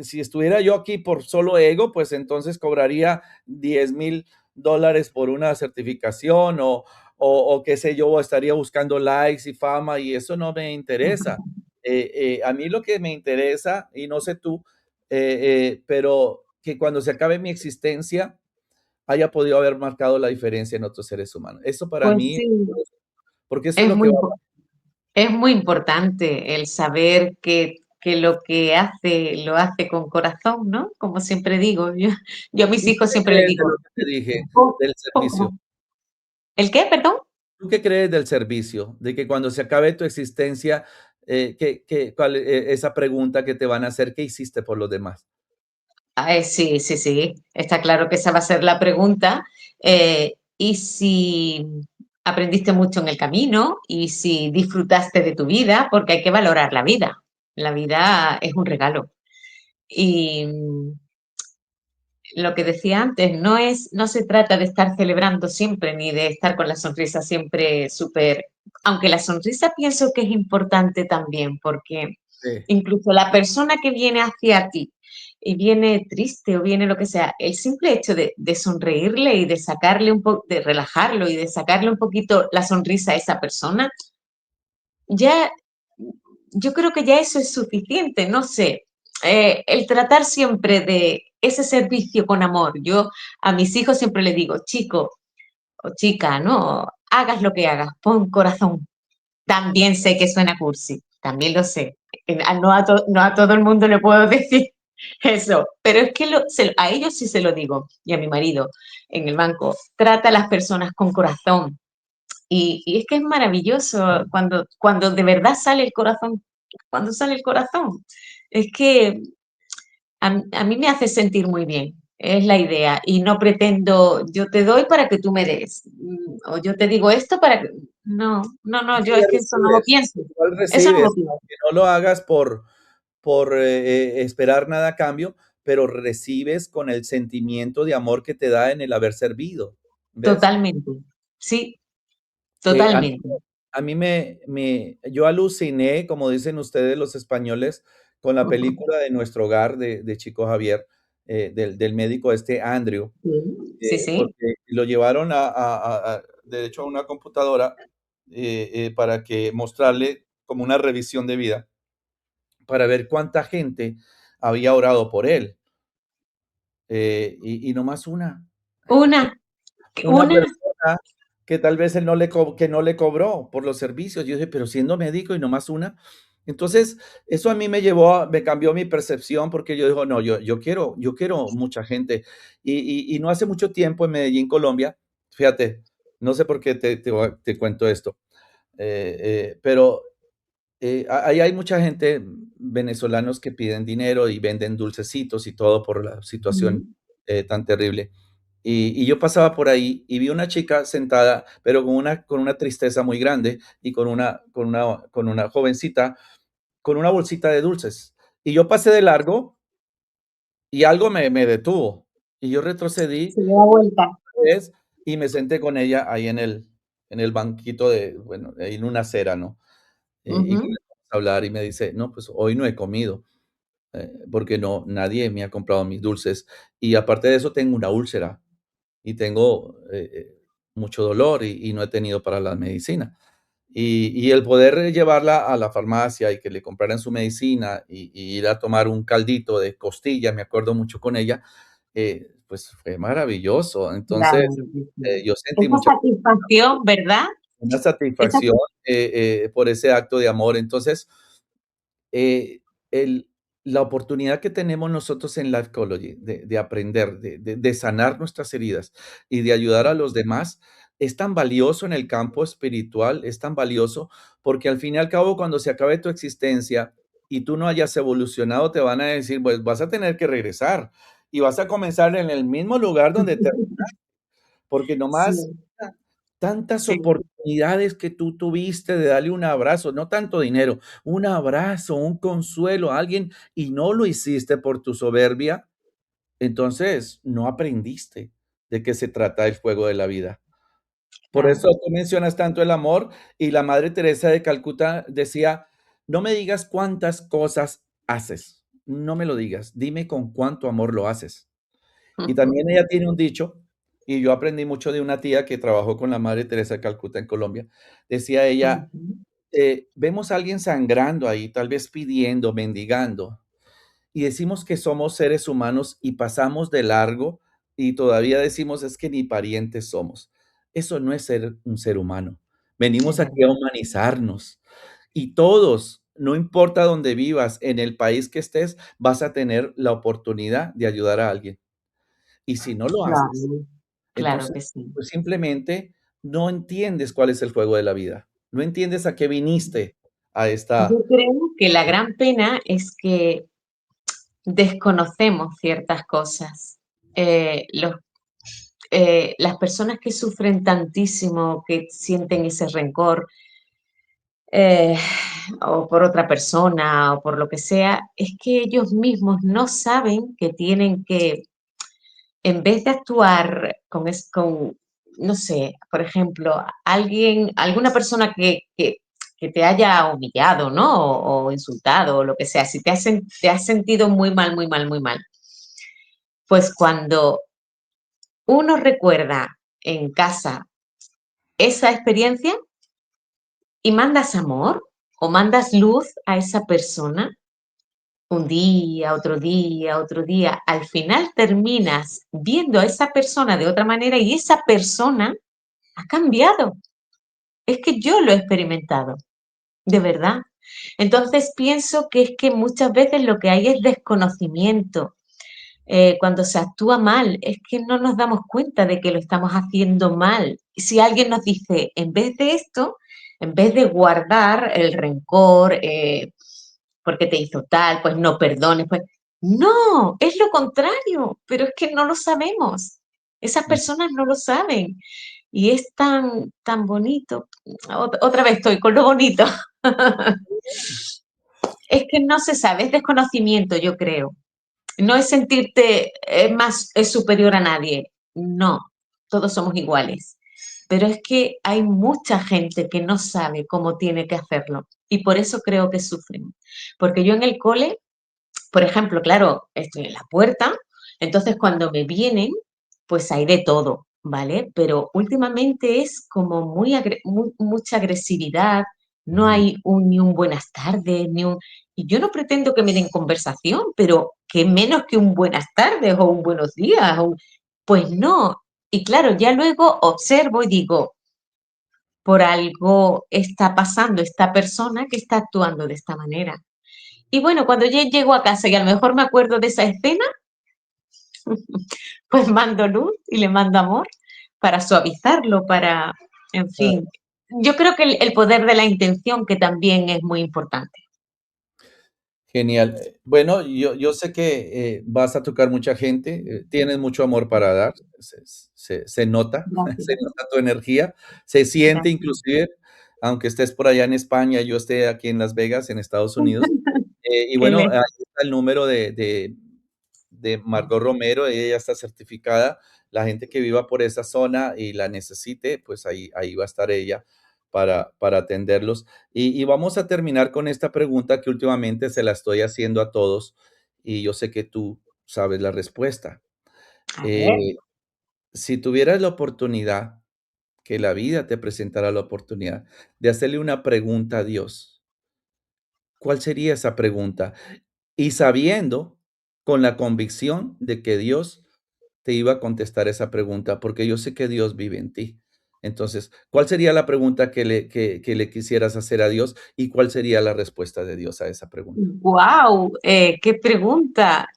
si estuviera yo aquí por solo ego, pues entonces cobraría $10,000 por una certificación o qué sé yo, estaría buscando likes y fama y eso no me interesa. A mí lo que me interesa, y no sé tú, pero que cuando se acabe mi existencia, haya podido haber marcado la diferencia en otros seres humanos. Eso para Pues mí, sí, porque eso es es lo que muy, va es muy importante el saber que lo que hace lo hace con corazón, ¿no? Como siempre digo, yo a mis ¿Tú hijos qué siempre les crees de digo, lo que te dije del servicio? ¿cómo? ¿El qué, perdón? ¿Tú qué crees del servicio? De que cuando se acabe tu existencia, cuál, esa pregunta que te van a hacer, ¿qué hiciste por los demás? Sí, sí, sí, está claro que esa va a ser la pregunta. Y si aprendiste mucho en el camino y si disfrutaste de tu vida, porque hay que valorar la vida. La vida es un regalo. Y lo que decía antes, no se trata de estar celebrando siempre ni de estar con la sonrisa siempre súper, aunque la sonrisa pienso que es importante también, porque Sí, incluso la persona que viene hacia ti y viene triste o viene lo que sea, el simple hecho de sonreírle y de sacarle un poco, de relajarlo y de sacarle un poquito la sonrisa a esa persona, ya yo creo que ya eso es suficiente, no sé. El tratar siempre de ese servicio con amor. Yo a mis hijos siempre les digo, chico o chica, no, hagas lo que hagas, pon corazón. También sé que suena cursi, también lo sé. No a todo el mundo le puedo decir eso, pero es que a ellos sí se lo digo, y a mi marido en el banco, trata a las personas con corazón, y es que es maravilloso cuando de verdad sale el corazón, cuando sale el corazón. Es que a mí me hace sentir muy bien, es la idea. Y no pretendo, yo te doy para que tú me des, o yo te digo esto para que... No, no, no, yo sí, es que eso no lo pienso. igual Eso no lo recibes, pienso. que no lo hagas por esperar nada a cambio, pero recibes con el sentimiento de amor que te da en el haber servido, ¿ves? Totalmente. Sí, Eh, a totalmente. A mí yo aluciné, como dicen ustedes los españoles, con la película de Nuestro Hogar de Chico Javier, del médico este Andrew, Sí, sí, sí. porque lo llevaron de hecho, a una computadora para que mostrarle como una revisión de vida, para ver cuánta gente había orado por él, y nomás una. Una, Una una, persona que tal vez él que no le cobró por los servicios. Yo dije, pero siendo médico y nomás una. Entonces, eso a mí me cambió mi percepción porque yo digo, no, yo quiero mucha gente. Y no hace mucho tiempo en Medellín, Colombia, fíjate, no sé por qué te cuento esto, pero ahí hay mucha gente, venezolanos que piden dinero y venden dulcecitos y todo por la situación Ujú, tan terrible. Y yo pasaba por ahí y vi una chica sentada, pero con una tristeza muy grande y con una jovencita con una bolsita de dulces. Y yo pasé de largo y algo me detuvo. Y yo retrocedí se da vuelta. pues, y me senté con ella ahí en el banquito de, bueno, ahí en una acera, ¿no? Y Ujú, comenzamos a hablar y me dice, no, pues hoy no he comido, porque no, nadie me ha comprado mis dulces. Y aparte de eso, tengo una úlcera y tengo mucho dolor y no he tenido para la medicina. Y el poder llevarla a la farmacia y que le compraran su medicina y ir a tomar un caldito de costilla, me acuerdo mucho con ella, pues fue maravilloso. Entonces, claro que sí. yo sentí Esa mucha satisfacción, ¿verdad? una Esa, satisfacción, por ese acto de amor. Entonces, eh, el la oportunidad que tenemos nosotros en Life Ecology de aprender, de sanar nuestras heridas y de ayudar a los demás, es tan valioso en el campo espiritual, es tan valioso, porque al fin y al cabo, cuando se acabe tu existencia y tú no hayas evolucionado, te van a decir, pues vas a tener que regresar y vas a comenzar en el mismo lugar donde te porque nomás sí, tantas sí, oportunidades que tú tuviste de darle un abrazo, no tanto dinero, un abrazo, un consuelo a alguien y no lo hiciste por tu soberbia, entonces no aprendiste de qué se trata el juego de la vida. Por eso claro. tú mencionas tanto el amor y la Madre Teresa de Calcuta decía, no me digas cuántas cosas haces, no me lo digas, dime con cuánto amor lo haces. Y también ella tiene un dicho, y yo aprendí mucho de una tía que trabajó con la Madre Teresa de Calcuta en Colombia. Decía ella, Ujú, vemos a alguien sangrando ahí, tal vez pidiendo, mendigando, y decimos que somos seres humanos y pasamos de largo y todavía decimos es que ni parientes somos. Eso no es ser un ser humano. es Venimos aquí a verdad. humanizarnos y todos, no importa dónde vivas, en el país que estés, vas a tener la oportunidad de ayudar a alguien. Y si no lo Claro, haces, claro entonces, que sí. pues simplemente no entiendes cuál es el juego de la vida. No entiendes a qué viniste a Yo esta. creo que la gran pena es que desconocemos ciertas cosas. Las personas que sufren tantísimo, que sienten ese rencor, eh, o por otra persona o por lo que sea, es que ellos mismos no saben que tienen que, en vez de actuar con no sé, por ejemplo, alguna persona que te haya humillado, ¿no? O insultado o lo que sea, si te has sentido muy mal, muy mal, muy mal, pues cuando uno recuerda en casa esa experiencia y mandas amor o mandas luz a esa persona, otro día, al final terminas viendo a esa persona de otra manera y esa persona ha cambiado. Es que yo lo he experimentado, de verdad. Entonces pienso que es que muchas veces lo que hay es desconocimiento. Cuando se actúa mal, es que no nos damos cuenta de que lo estamos haciendo mal. Si alguien nos dice, en vez de esto, en vez de guardar el rencor, porque te hizo tal, pues no perdones, pues no, es lo contrario, pero es que no lo sabemos. Esas personas no lo saben y es tan bonito. Otra vez estoy con lo bonito. Es que no se sabe, es desconocimiento, yo creo. No es sentirte es superior a nadie. No, todos somos iguales. Pero es que hay mucha gente que no sabe cómo tiene que hacerlo y por eso creo que sufren. Porque yo en el cole, por ejemplo, claro, estoy en la puerta, entonces cuando me vienen, pues hay de todo, ¿vale? Pero últimamente es como mucha agresividad, no Ujú. hay ni un buenas tardes, ni un... Y yo no pretendo que me den conversación, pero que menos que un buenas tardes o un buenos días, pues no. Y claro, ya luego observo y digo, por algo está pasando esta persona que está actuando de esta manera. Y bueno, cuando yo llego a casa y a lo mejor me acuerdo de esa escena, pues mando luz y le mando amor para suavizarlo, para, en Ah, fin. Yo creo que el poder de la intención que también es muy importante. genial. Bueno, yo sé que vas a tocar mucha gente, tienes mucho amor para dar, se nota, se Gracias, nota tu energía, se siente gracias. inclusive, aunque estés por allá en España, yo esté aquí en Las Vegas, en Estados Unidos. Y Qué bueno, lejos. ahí está el número de Margot Romero, ella ya está certificada. La gente que viva por esa zona y la necesite, pues ahí va a estar ella para atenderlos. Y vamos a terminar con esta pregunta que últimamente se la estoy haciendo a todos y yo sé que tú sabes la respuesta. A ver, Eh, si tuvieras la oportunidad, que la vida te presentara la oportunidad de hacerle una pregunta a Dios, ¿cuál sería esa pregunta? Y sabiendo, con la convicción de que Dios te iba a contestar esa pregunta, porque yo sé que Dios vive en ti. Entonces, ¿cuál sería la pregunta que le quisieras hacer a Dios y cuál sería la respuesta de Dios a esa pregunta? wow, qué pregunta.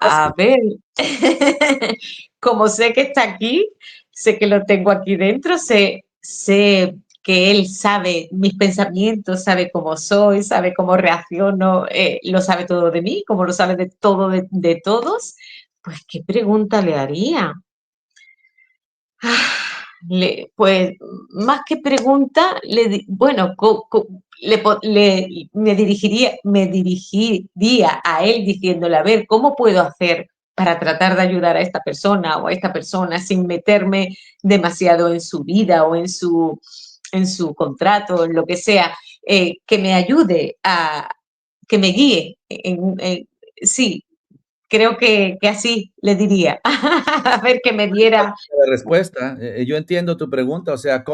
A Fácil. ver, como sé que está aquí, sé que lo tengo aquí dentro, sé que él sabe mis pensamientos, sabe cómo soy, sabe cómo reacciono, lo sabe todo de mí, como lo sabe de todo de todos. Pues, ¿qué pregunta le haría? Pues más que pregunta, bueno, me dirigiría a él diciéndole, a ver, ¿cómo puedo hacer para tratar de ayudar a esta persona o a esta persona sin meterme demasiado en su vida o en su contrato, en lo que sea, que me ayude que me guíe? Sí, creo que así le diría, a ver, que me diera. La respuesta, yo entiendo tu pregunta, o sea,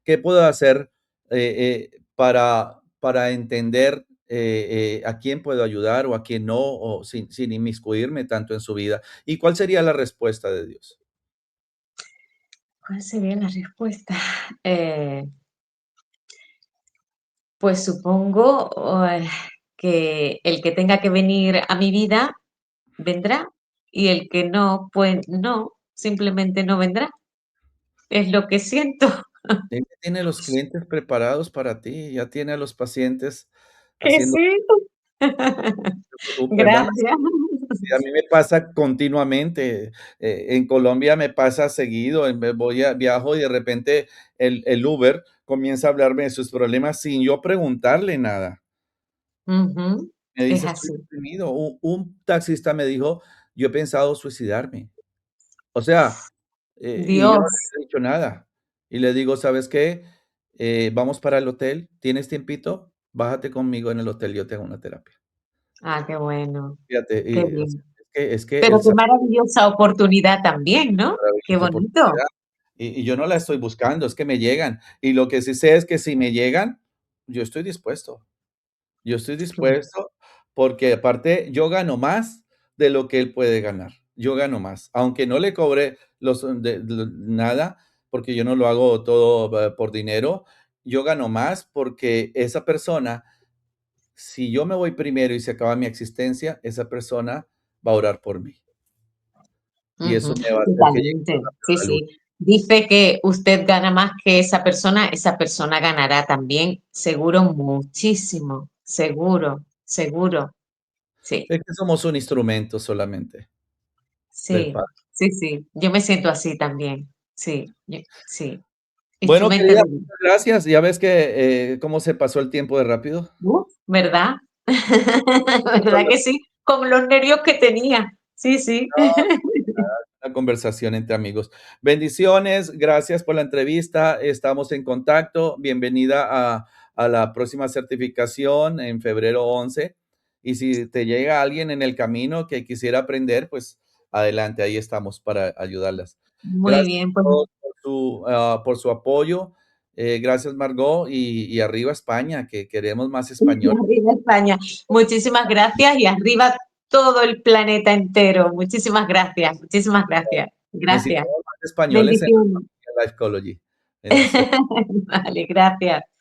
qué puedo hacer para entender a quién puedo ayudar o a quién no, o sin inmiscuirme tanto en su vida? ¿Y cuál sería la respuesta de Dios? ¿Cuál sería la respuesta? Eh, pues supongo que el que tenga que venir a mi vida vendrá y el que no, pues no, simplemente no vendrá. Es lo que siento. Ella tiene los clientes preparados para ti, ya tiene a los pacientes Que haciendo, sí. no te preocupes, van a Gracias. a mí me pasa continuamente, en Colombia me pasa seguido, viajo y de repente el Uber comienza a hablarme de sus problemas sin yo preguntarle nada. Ujú. Me Es dice: "Estoy así. deprimido". Un taxista me dijo: "Yo he pensado suicidarme". O sea, y yo no Dios. le he dicho nada. Y le digo: "¿Sabes qué? Vamos para el hotel, ¿tienes tiempito? Bájate conmigo en el hotel, yo te hago una terapia". Ah, qué bueno. Fíjate, Qué y, o sea, bien. es que Pero él qué sabe maravillosa oportunidad también, ¿no? Qué maravillosa bonito. oportunidad. Y yo no la estoy buscando, es que me llegan. Y lo que sí sé es que si me llegan, yo estoy dispuesto. Yo estoy dispuesto porque aparte yo gano más de lo que él puede ganar. Yo gano más, aunque no le cobre nada, porque yo no lo hago todo por dinero. Yo gano más porque esa persona, si yo me voy primero y se acaba mi existencia, esa persona va a orar por mí. Y Ujú, eso me va a hacer que llegue más totalmente. rápido Sí, a la luz. sí. Dice que usted gana más que esa persona ganará también, seguro, muchísimo, seguro, seguro. Sí, Es que somos un instrumento solamente del sí, Padre. sí, sí. Yo me siento así también. Sí, sí. Bueno, Instrumento querida, de Dios. muchas gracias. Ya ves que cómo se pasó el tiempo de rápido. ¿Verdad? ¿Verdad que sí? Con los nervios que tenía. Sí, sí. Una conversación entre amigos. Bendiciones, gracias por la entrevista. Estamos en contacto. Bienvenida a la próxima certificación en febrero 11. Y si te llega alguien en el camino que quisiera aprender, pues adelante, ahí estamos para ayudarlas. Muy Gracias bien, a pues todos por su apoyo. Gracias, Margot. Y arriba España, que queremos más español. arriba España. Muchísimas gracias y arriba todo el planeta entero. Muchísimas gracias, muchísimas gracias. Gracias. Necesitamos más españoles en Bendiciones. la Life Ecology. Bendiciones. Vale, gracias.